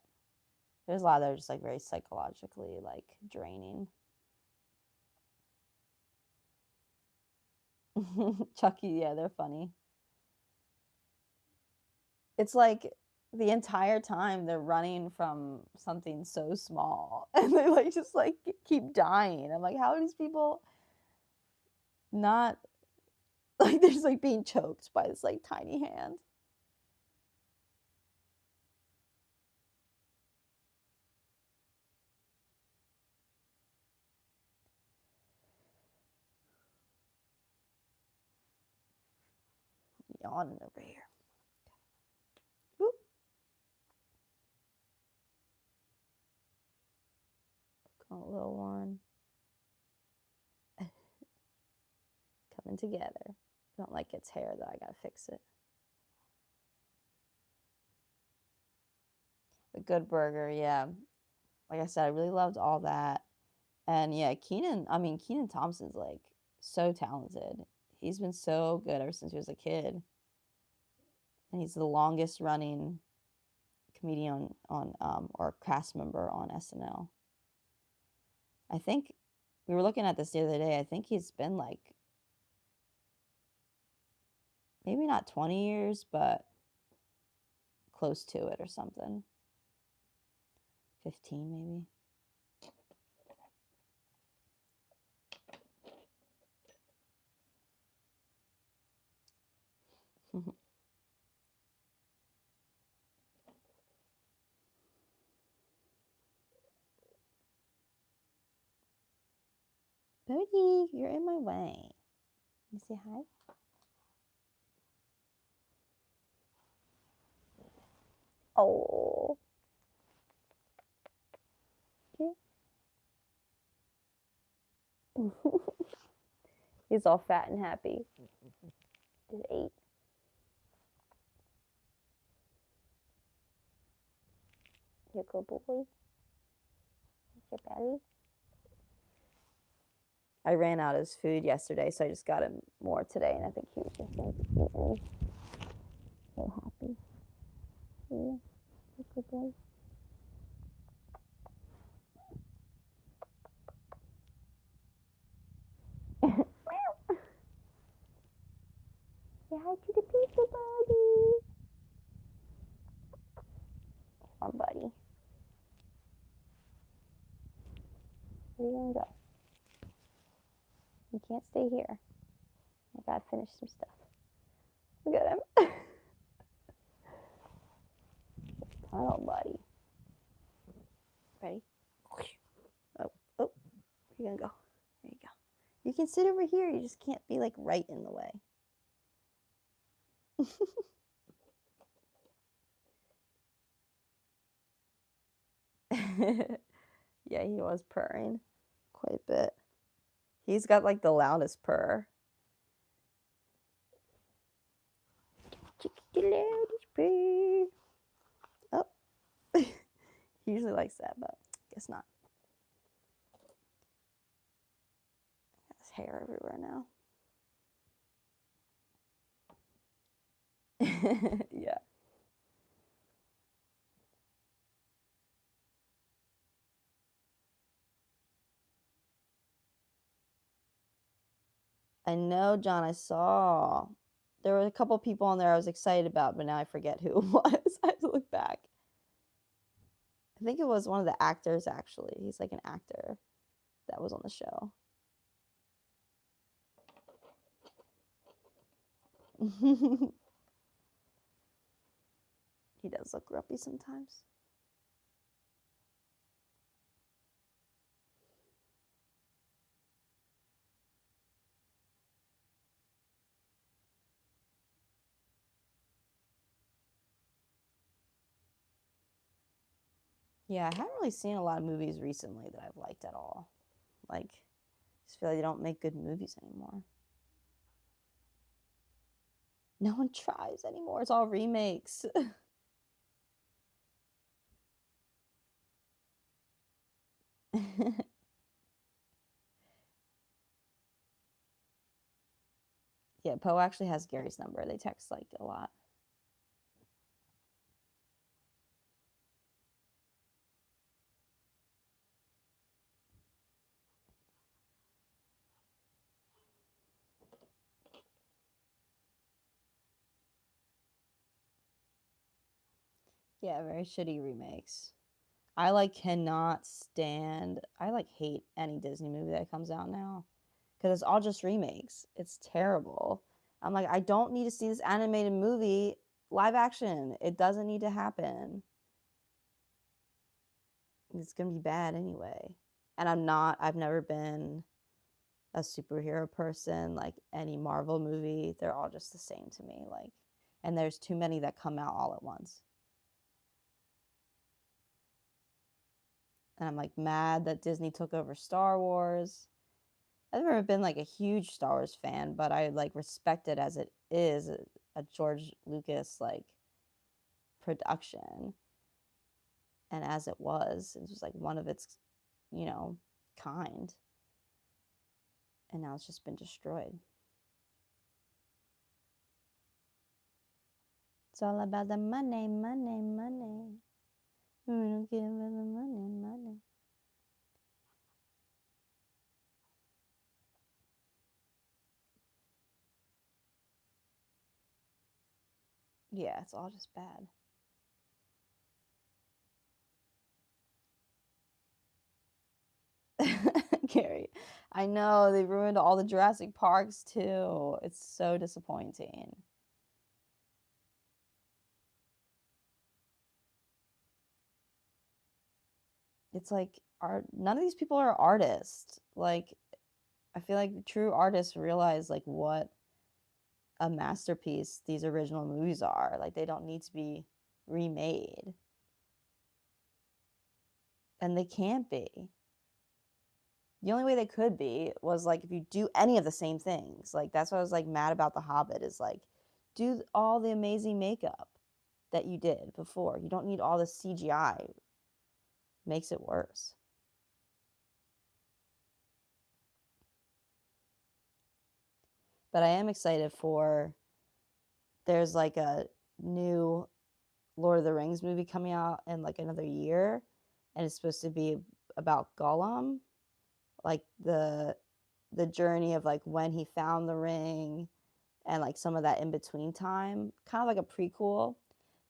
There's a lot that are just like very psychologically like draining. Chucky, yeah, they're funny. It's like the entire time they're running from something so small and they like just like keep dying. I'm like, how are these people not like they're just like being choked by this like tiny hand? Yawning over here. Whoop. Got a little one. Coming together. I don't like its hair though, I gotta fix it. The Good Burger, yeah. Like I said, I really loved all that. And yeah, Kenan Thompson's like so talented. He's been so good ever since he was a kid. And he's the longest running comedian on or cast member on SNL. I think we were looking at this the other day. I think he's been like maybe not 20 years, but close to it or something. 15 maybe. Bodie, you're in my way. You say hi? Oh. He's all fat and happy. Just ate. You're a good boy. Your belly. I ran out of his food yesterday, so I just got him more today, and I think he was just like eating. So happy. Yeah, good boy. Say hi to the people, buddy. Come on, buddy. Where are you gonna go? You can't stay here. I gotta finish some stuff. Look at him. Tunnel, buddy. Ready? Oh, where you gonna go? There you go. You can sit over here. You just can't be like right in the way. Yeah, he was purring quite a bit. He's got like the loudest purr. The loudest purr. Oh. He usually likes that, but guess not. Got his hair everywhere now. Yeah. I know, John, I saw. There were a couple people on there I was excited about, but now I forget who it was. I have to look back. I think it was one of the actors, actually. He's like an actor that was on the show. He does look grumpy sometimes. Yeah, I haven't really seen a lot of movies recently that I've liked at all. Like, I just feel like they don't make good movies anymore. No one tries anymore. It's all remakes. Yeah, Poe actually has Gary's number. They text like a lot. Yeah, very shitty remakes. I like cannot stand. I like hate any Disney movie that comes out now because it's all just remakes. It's terrible. I'm like, I don't need to see this animated movie live action. It doesn't need to happen. It's gonna be bad anyway. And I've never been a superhero person. Like any Marvel movie, they're all just the same to me. Like, and there's too many that come out all at once. And I'm like mad that Disney took over Star Wars. I've never been like a huge Star Wars fan, but I like respect it as it is a George Lucas like production. And as it was like one of its, you know, kind. And now it's just been destroyed. It's all about the money, money, money. We don't give her the money, money. Yeah, it's all just bad. Gary, I know they ruined all the Jurassic Parks too. It's so disappointing. It's like art. None of these people are artists. Like, I feel like true artists realize like what a masterpiece these original movies are. Like, they don't need to be remade, and they can't be. The only way they could be was like if you do any of the same things. Like, that's what I was like mad about The Hobbit, is like, do all the amazing makeup that you did before. You don't need all the CGI. Makes it worse. But I am excited for, there's like a new Lord of the Rings movie coming out in like another year, and it's supposed to be about Gollum, like the journey of like when he found the ring and like some of that in between time, kind of like a prequel,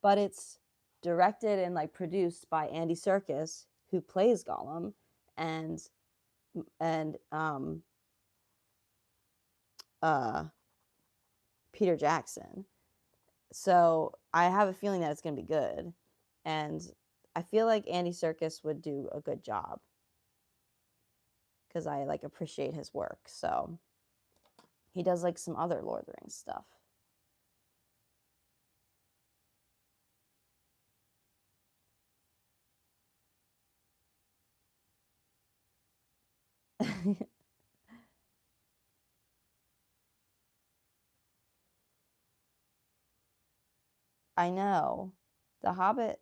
but it's directed and like produced by Andy Serkis, who plays Gollum, and and uh Peter Jackson. So I have a feeling that it's going to be good, and I feel like Andy Serkis would do a good job because I like appreciate his work. So he does like some other Lord of the Rings stuff. I know. The Hobbit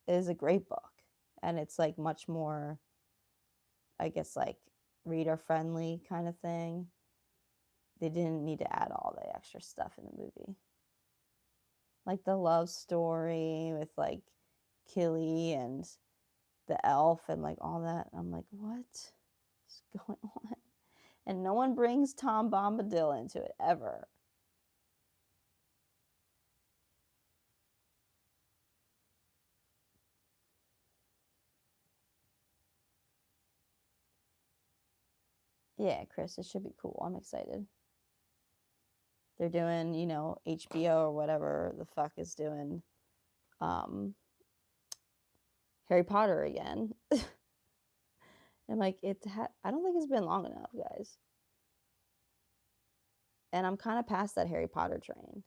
is a great book, and it's like much more, I guess, like reader friendly kind of thing. They didn't need to add all the extra stuff in the movie. Like the love story with like Killy and the elf and like all that. I'm like, what is going on? And no one brings Tom Bombadil into it ever. Yeah, Chris, it should be cool. I'm excited. They're doing, you know, HBO or whatever the fuck is doing um Harry Potter again. And like I don't think it's been long enough, guys. And I'm kind of past that Harry Potter train.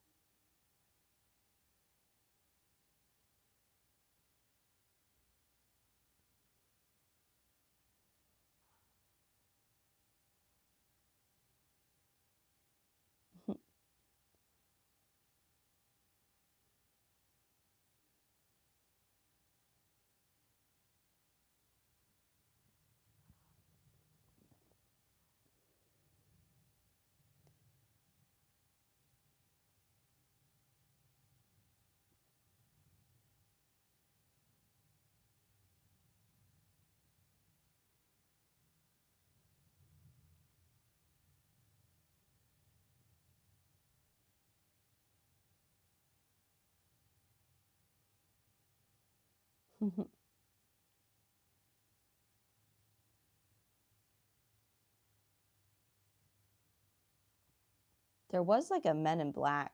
There was like a Men in Black,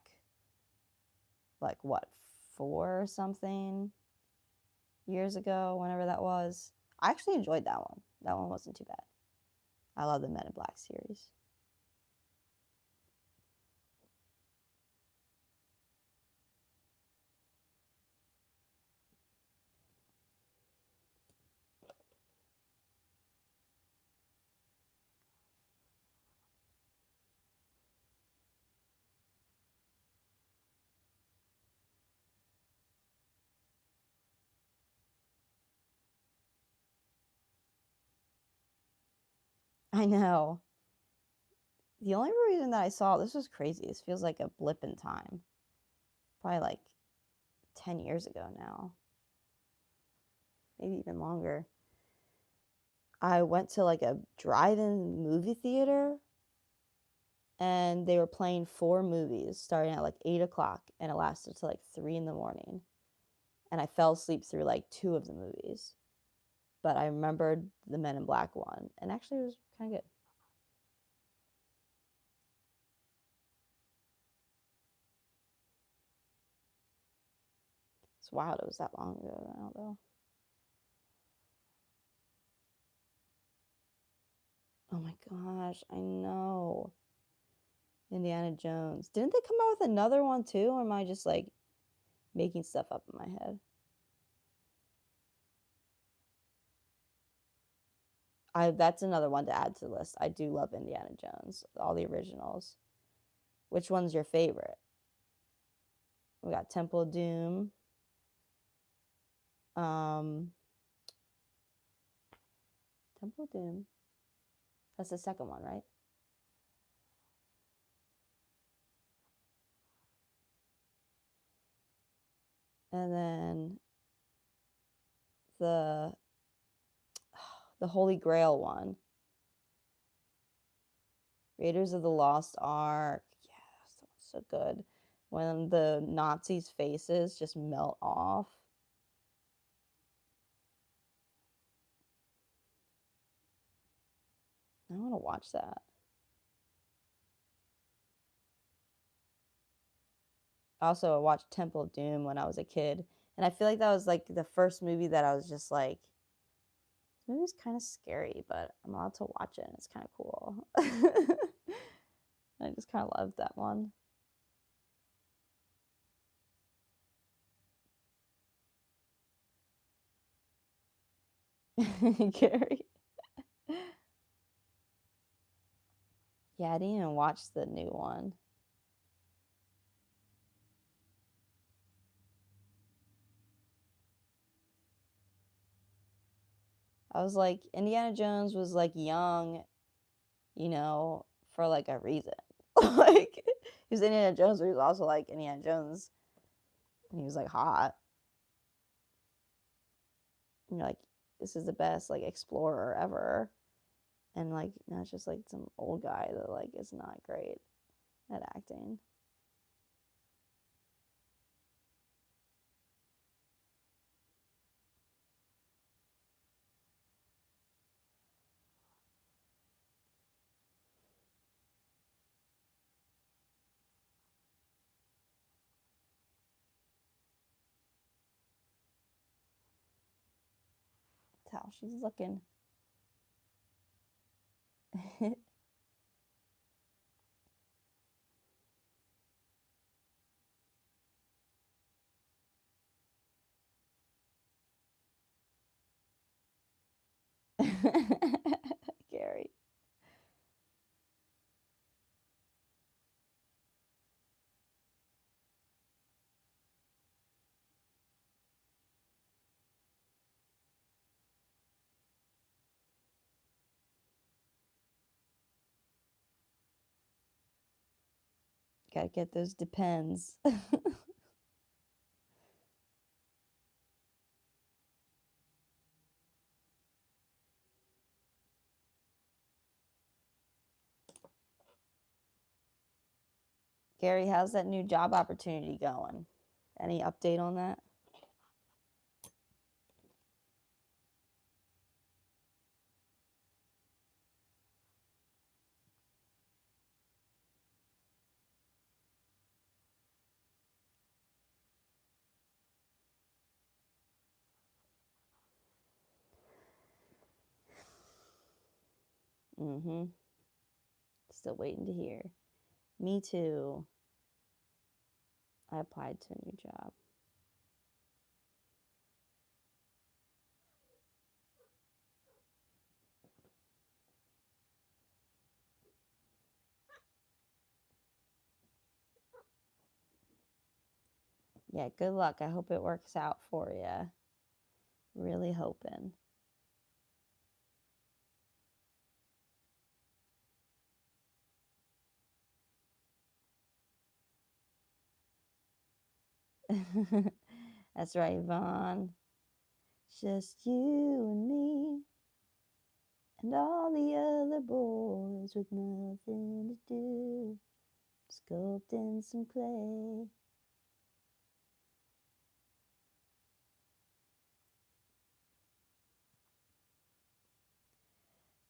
like what, 4 or something years ago, whenever that was. I actually enjoyed that one. That one wasn't too bad. I love the Men in Black series. I know. The only reason that I saw this was crazy. This feels like a blip in time. Probably like 10 years ago now. Maybe even longer. I went to like a drive-in movie theater and they were playing 4 movies starting at like 8 o'clock and it lasted to like 3 in the morning. And I fell asleep through like 2 of the movies. But I remembered the Men in Black one and actually it was kind of good. It's wild. It was that long ago now, though. Oh my gosh, I know. Indiana Jones. Didn't they come out with another one too? Or am I just like making stuff up in my head? That's another one to add to the list. I do love Indiana Jones, all the originals. Which one's your favorite? We got Temple of Doom. Um, Temple of Doom. That's the second one, right? And then the the Holy Grail one. Raiders of the Lost Ark. Yes, that was so good. When the Nazis' faces just melt off. I want to watch that. Also, I watched Temple of Doom when I was a kid, and I feel like that was like the first movie that I was just like, this movie's kind of scary, but I'm allowed to watch it, and it's kind of cool. I just kind of loved that one. Gary. Yeah, I didn't even watch the new one. I was like, Indiana Jones was like young, you know, for like a reason. Like, he was Indiana Jones, but he was also like Indiana Jones, and he was like hot. And you're like, this is the best like explorer ever. And like, now it's just like some old guy that like is not great at acting. That's how she's looking. Gary. Gotta get those depends. Gary, how's that new job opportunity going? Any update on that? Mm-hmm. Still waiting to hear. Me too. I applied to a new job. Yeah, good luck. I hope it works out for you. Really hoping. That's right, Yvonne. Just you and me and all the other boys with nothing to do, sculpting some clay.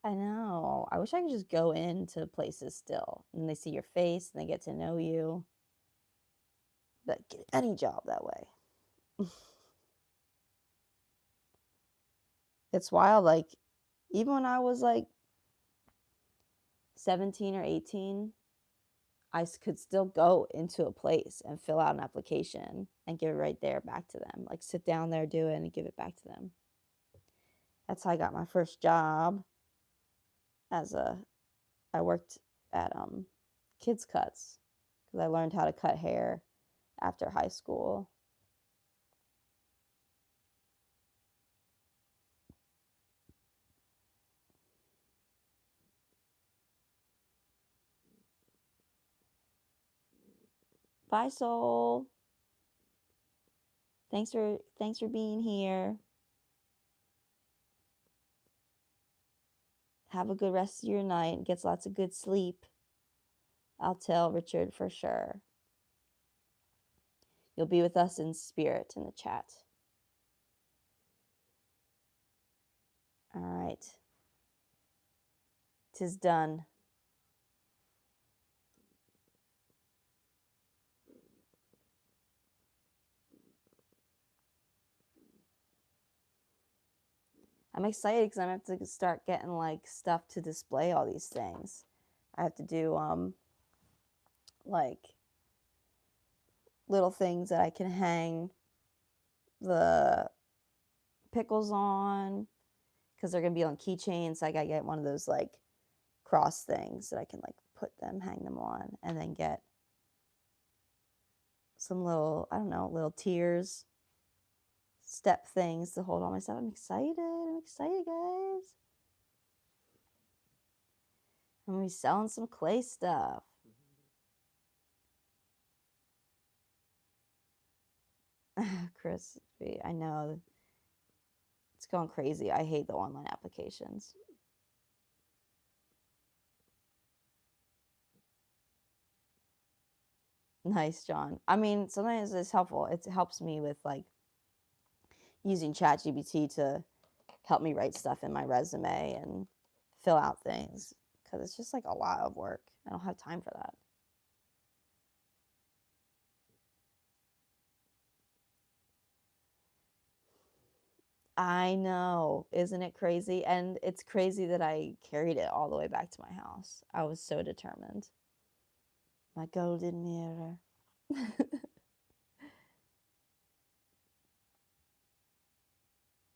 I know. I wish I could just go into places still and they see your face and they get to know you. But get any job that way. It's wild. Like, even when I was like 17 or 18, I could still go into a place and fill out an application and give it right there back to them. Like, sit down there, do it, and give it back to them. That's how I got my first job. I worked at Kids Cuts because I learned how to cut hair after high school. Bye, Soul. Thanks for being here. Have a good rest of your night. Gets lots of good sleep. I'll tell Richard for sure. You'll be with us in spirit in the chat. All right. 'Tis done. I'm excited because I'm going to have to start getting like stuff to display all these things. I have to do like little things that I can hang the pickles on because they're going to be on keychains. So I got to get one of those like cross things that I can like hang them on, and then get some little, I don't know, little tears step things to hold all my stuff. I'm excited. Guys. I'm gonna be selling some clay stuff. Chris, I know. It's going crazy. I hate the online applications. Nice, John. I mean, sometimes it's helpful. It helps me with like using ChatGPT to help me write stuff in my resume and fill out things because it's just like a lot of work. I don't have time for that. I know. Isn't it crazy? And it's crazy that I carried it all the way back to my house. I was so determined. My golden mirror.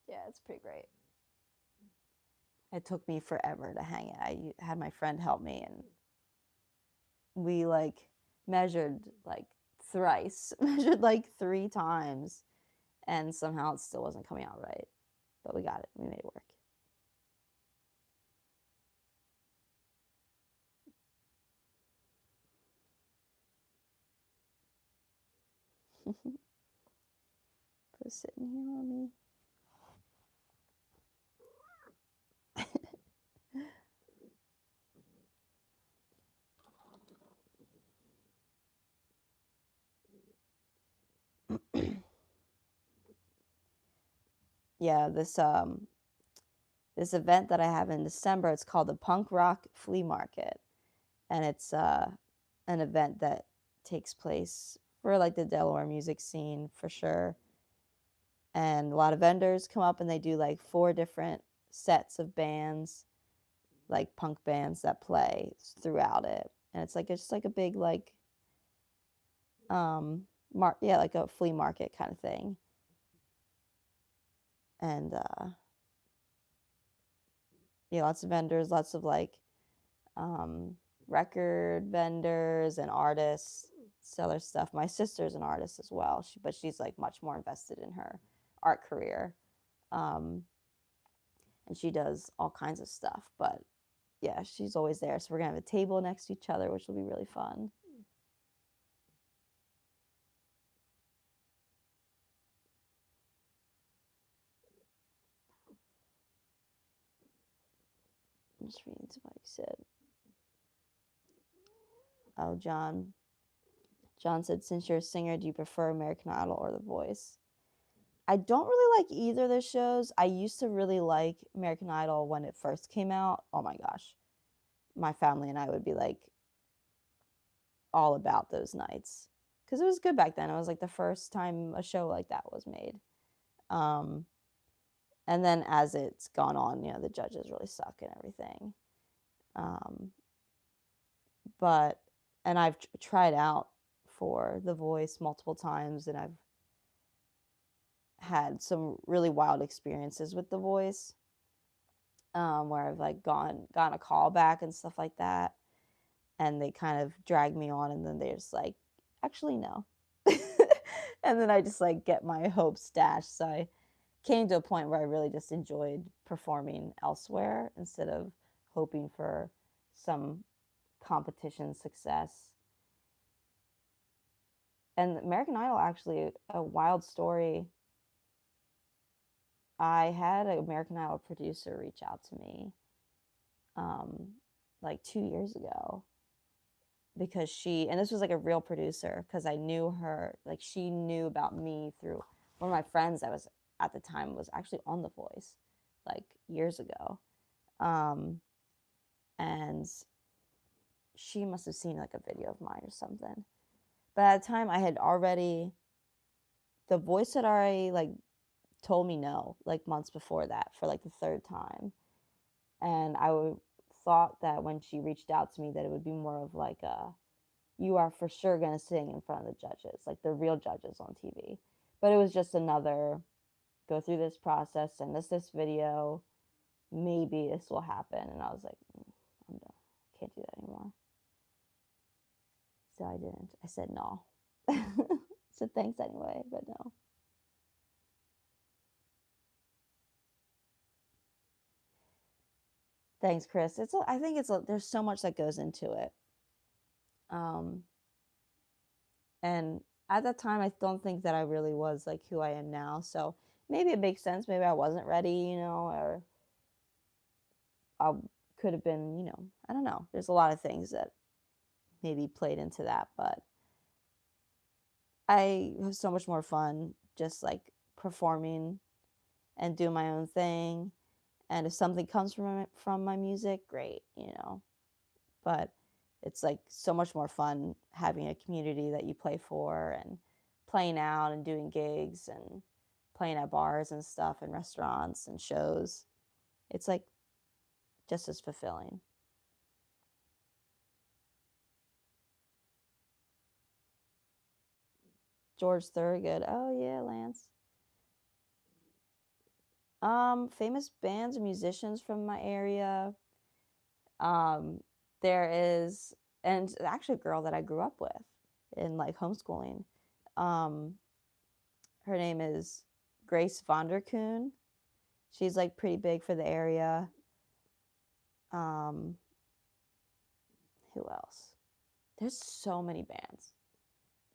Yeah, it's pretty great. It took me forever to hang it. I had my friend help me, and we like measured like thrice, measured like 3 times, and somehow it still wasn't coming out right. But we got it. We made it work. Put it sitting here on me. Yeah, this event that I have in December, it's called the Punk Rock Flea Market, and it's an event that takes place for like the Delaware music scene for sure. And a lot of vendors come up and they do like 4 different sets of bands, like punk bands that play throughout it. And it's just like a big like like a flea market kind of thing. And yeah, lots of vendors, lots of like record vendors and artists sell their stuff. My sister's an artist as well, but she's like much more invested in her art career, and she does all kinds of stuff. But yeah, she's always there. So we're gonna have a table next to each other, which will be really fun. I'm just reading somebody said. Oh, John. John said, since you're a singer, do you prefer American Idol or The Voice? I don't really like either of those shows. I used to really like American Idol when it first came out. Oh my gosh. My family and I would be like all about those nights because it was good back then. It was like the first time a show like that was made. And then as it's gone on, the judges really suck and everything. But and I've tried out for The Voice multiple times, and I've had some really wild experiences with The Voice, where I've like gotten a call back and stuff like that, and they kind of drag me on, and then they're just like, actually no. And then I just like get my hopes dashed. So I came to a point where I really just enjoyed performing elsewhere instead of hoping for some competition success. And American Idol, actually, a wild story. I had an American Idol producer reach out to me like 2 years ago, because and this was like a real producer, because I knew her, like she knew about me through one of my friends that was at the time was actually on The Voice like years ago. And she must have seen like a video of mine or something. But at the time I had already, The Voice had already like told me no, like months before that, for like the 3rd time. And thought that when she reached out to me that it would be more of like you are for sure going to sing in front of the judges, like the real judges on TV. But it was just another, go through this process, send us this video, maybe this will happen. And I was like, I'm done. Can't do that anymore. So I didn't. I said no. So thanks anyway, but no. Thanks, Chris. I think there's so much that goes into it. Um, and at that time, I don't think that I really was like who I am now. So maybe it makes sense. Maybe I wasn't ready, or I could have been, I don't know. There's a lot of things that maybe played into that, but I have so much more fun just like performing and doing my own thing. And if something comes from my music, great. But it's like so much more fun having a community that you play for and playing out and doing gigs and playing at bars and stuff and restaurants and shows. It's like just as fulfilling. George Thorogood. Oh yeah, Lance. Famous bands or musicians from my area. Um, there is, and actually a girl that I grew up with in like homeschooling. Um, her name is Grace Vonderkoon. She's like pretty big for the area. Um, who else? There's so many bands.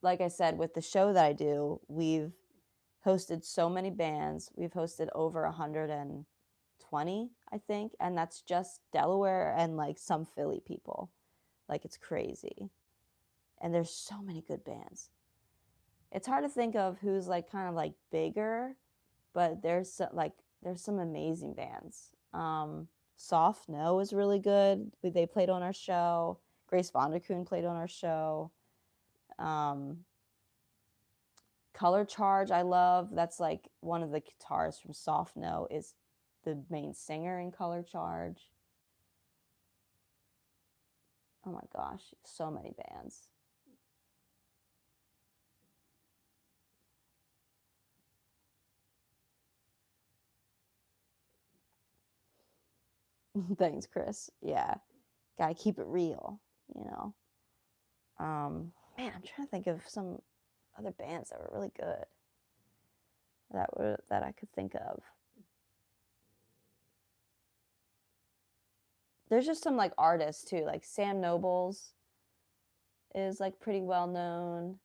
Like I said, with the show that I do, we've hosted so many bands. We've hosted over 120, I think, and that's just Delaware and like some Philly people. Like it's crazy. And there's so many good bands. It's hard to think of who's like kind of like bigger, but there's some amazing bands. Soft No is really good. They played on our show. Grace Vonderkoon played on our show. Color Charge I love. That's like one of the guitarists from Soft No is the main singer in Color Charge. Oh my gosh, so many bands. Thanks, Chris. Yeah, gotta keep it real, you know. Man, I'm trying to think of some other bands that were really good that I could think of. There's just some like artists too, like Sam Nobles is like pretty well known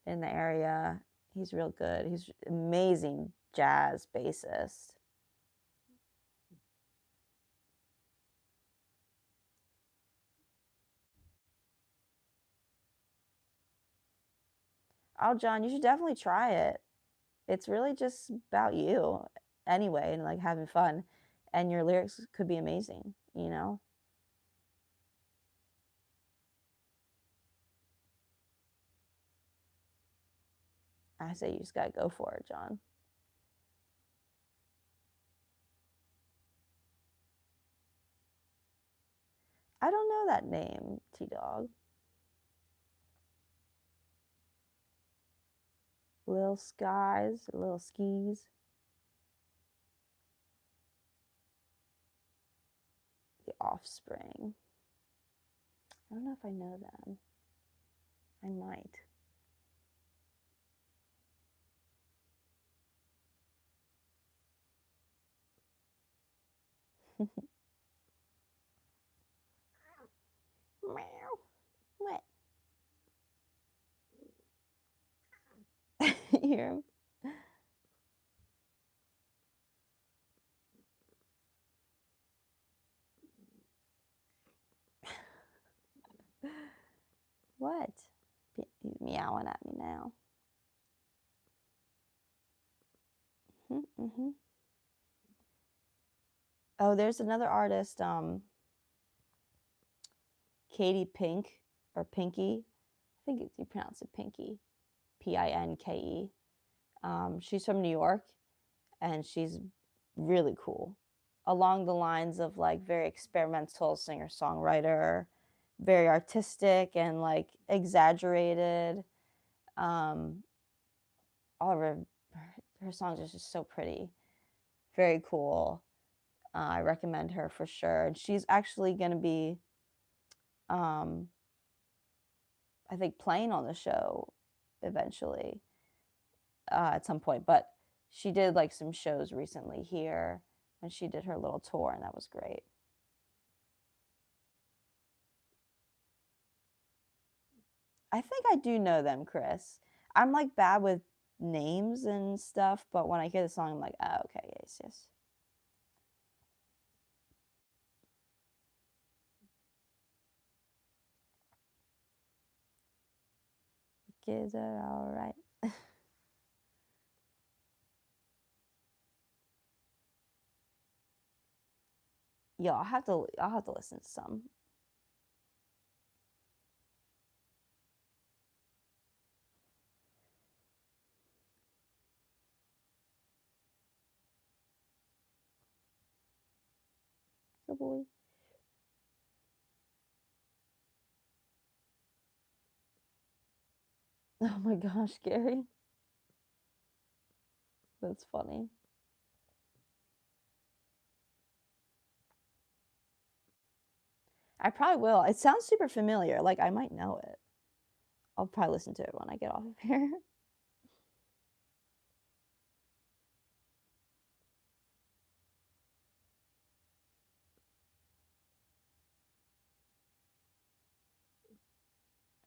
in the area. He's real good. He's amazing jazz bassist. Oh, John, you should definitely try it. It's really just about you anyway and like having fun. And your lyrics could be amazing. I say you just gotta go for it, John. I don't know that name, T Dog. Little Skies, Little Skis, The Offspring. I don't know if I know them. I might. Meow. What? You hear him? What? He's meowing at me now. Mm-hmm. Oh, there's another artist, Katie Pink or Pinky. I think you pronounce it Pinky, Pinke. She's from New York, and she's really cool. Along the lines of like very experimental singer songwriter, very artistic and like exaggerated. Um, all of her songs are just so pretty, very cool. I recommend her for sure. And she's actually going to be, um, I think, playing on the show eventually at some point. But she did like some shows recently here when she did her little tour, and that was great. I think I do know them, Chris. I'm like bad with names and stuff, but when I hear the song, I'm like, oh, okay, yes, yes. Kids are all right. Yeah, I'll have to listen to some. Good boy. Oh my gosh, Gary. That's funny. I probably will. It sounds super familiar. Like I might know it. I'll probably listen to it when I get off of here.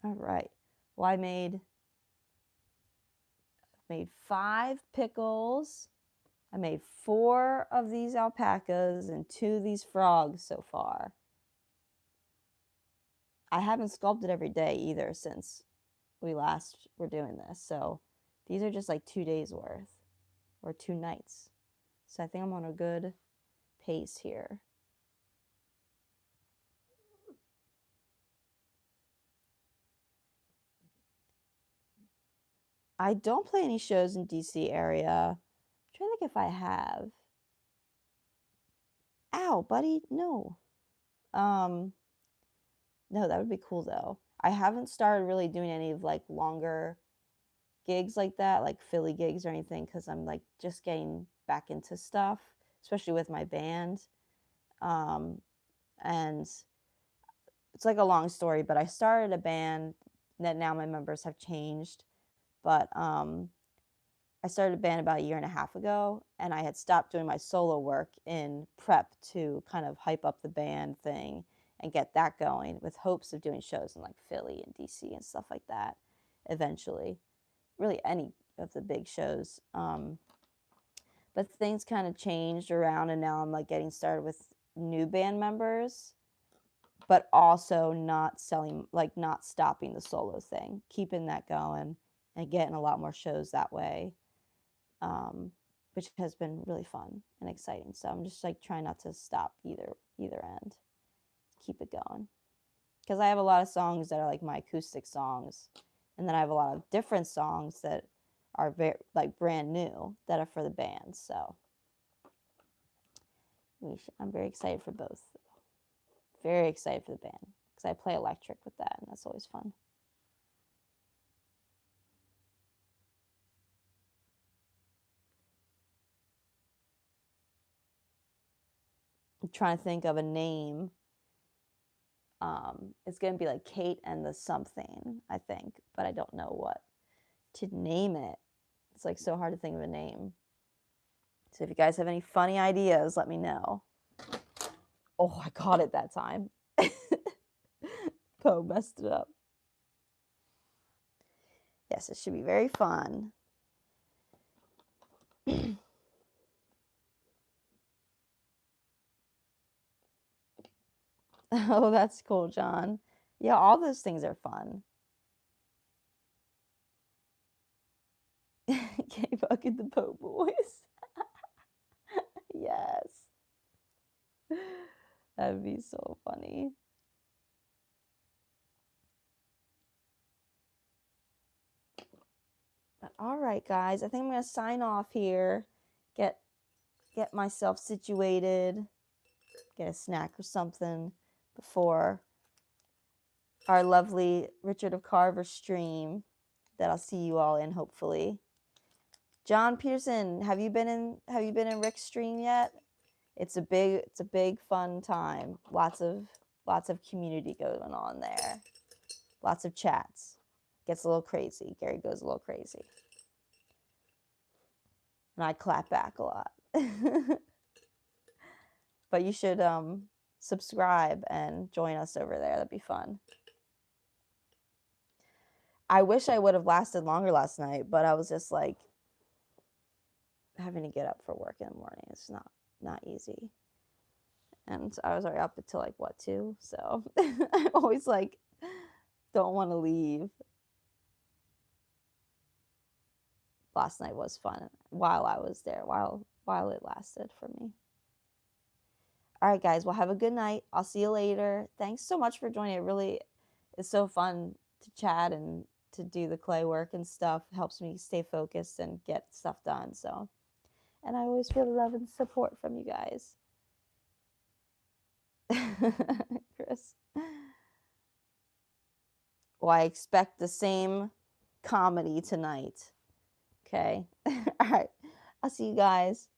All right. Well, I made 5 pickles. I made 4 of these alpacas and 2 of these frogs so far. I haven't sculpted every day either since we last were doing this. So these are just like 2 days worth or 2 nights. So I think I'm on a good pace here. I don't play any shows in DC area. I'm trying to think if I have. Ow, buddy, no. No, that would be cool though. I haven't started really doing any of like longer gigs like that, like Philly gigs or anything, because I'm like just getting back into stuff, especially with my band. And it's like a long story, but I started a band that now my members have changed. But I started a band about a year and a half ago, and I had stopped doing my solo work in prep to kind of hype up the band thing and get that going with hopes of doing shows in like Philly and DC and stuff like that eventually. Really, any of the big shows. But things kind of changed around, and now I'm like getting started with new band members, but also not stopping the solo thing, keeping that going and getting a lot more shows that way. Which has been really fun and exciting. So I'm just like trying not to stop either end. Keep it going. Because I have a lot of songs that are like my acoustic songs, and then I have a lot of different songs that are very like brand new that are for the band. So I'm very excited for both. Very excited for the band because I play electric with that, and that's always fun. I'm trying to think of a name. It's gonna be like Kate and the something, I think, but I don't know what to name it. It's like so hard to think of a name. So if you guys have any funny ideas, let me know. Oh, I got it that time. Poe messed it up. Yes, it should be very fun. Oh, that's cool, John. Yeah, all those things are fun. K-Buck and the Po Boys. Yes. That'd be so funny. But all right, guys, I think I'm gonna sign off here. Get myself situated. Get a snack or something before our lovely Richard of Carver stream that I'll see you all in hopefully. John Pearson, have you been in Rick's stream yet? It's a big fun time. Lots of community going on there. Lots of chats. Gets a little crazy. Gary goes a little crazy. And I clap back a lot. But you should subscribe and join us over there. That'd be fun. I wish I would have lasted longer last night, but I was just like having to get up for work in the morning. It's not easy. And I was already up until like what, 2? So I'm always like don't want to leave. Last night was fun while I was there, while it lasted for me. All right, guys. Well, have a good night. I'll see you later. Thanks so much for joining. It really is so fun to chat and to do the clay work and stuff. It helps me stay focused and get stuff done. So, and I always feel love and support from you guys. Chris. Well, I expect the same comedy tonight. Okay. All right. I'll see you guys.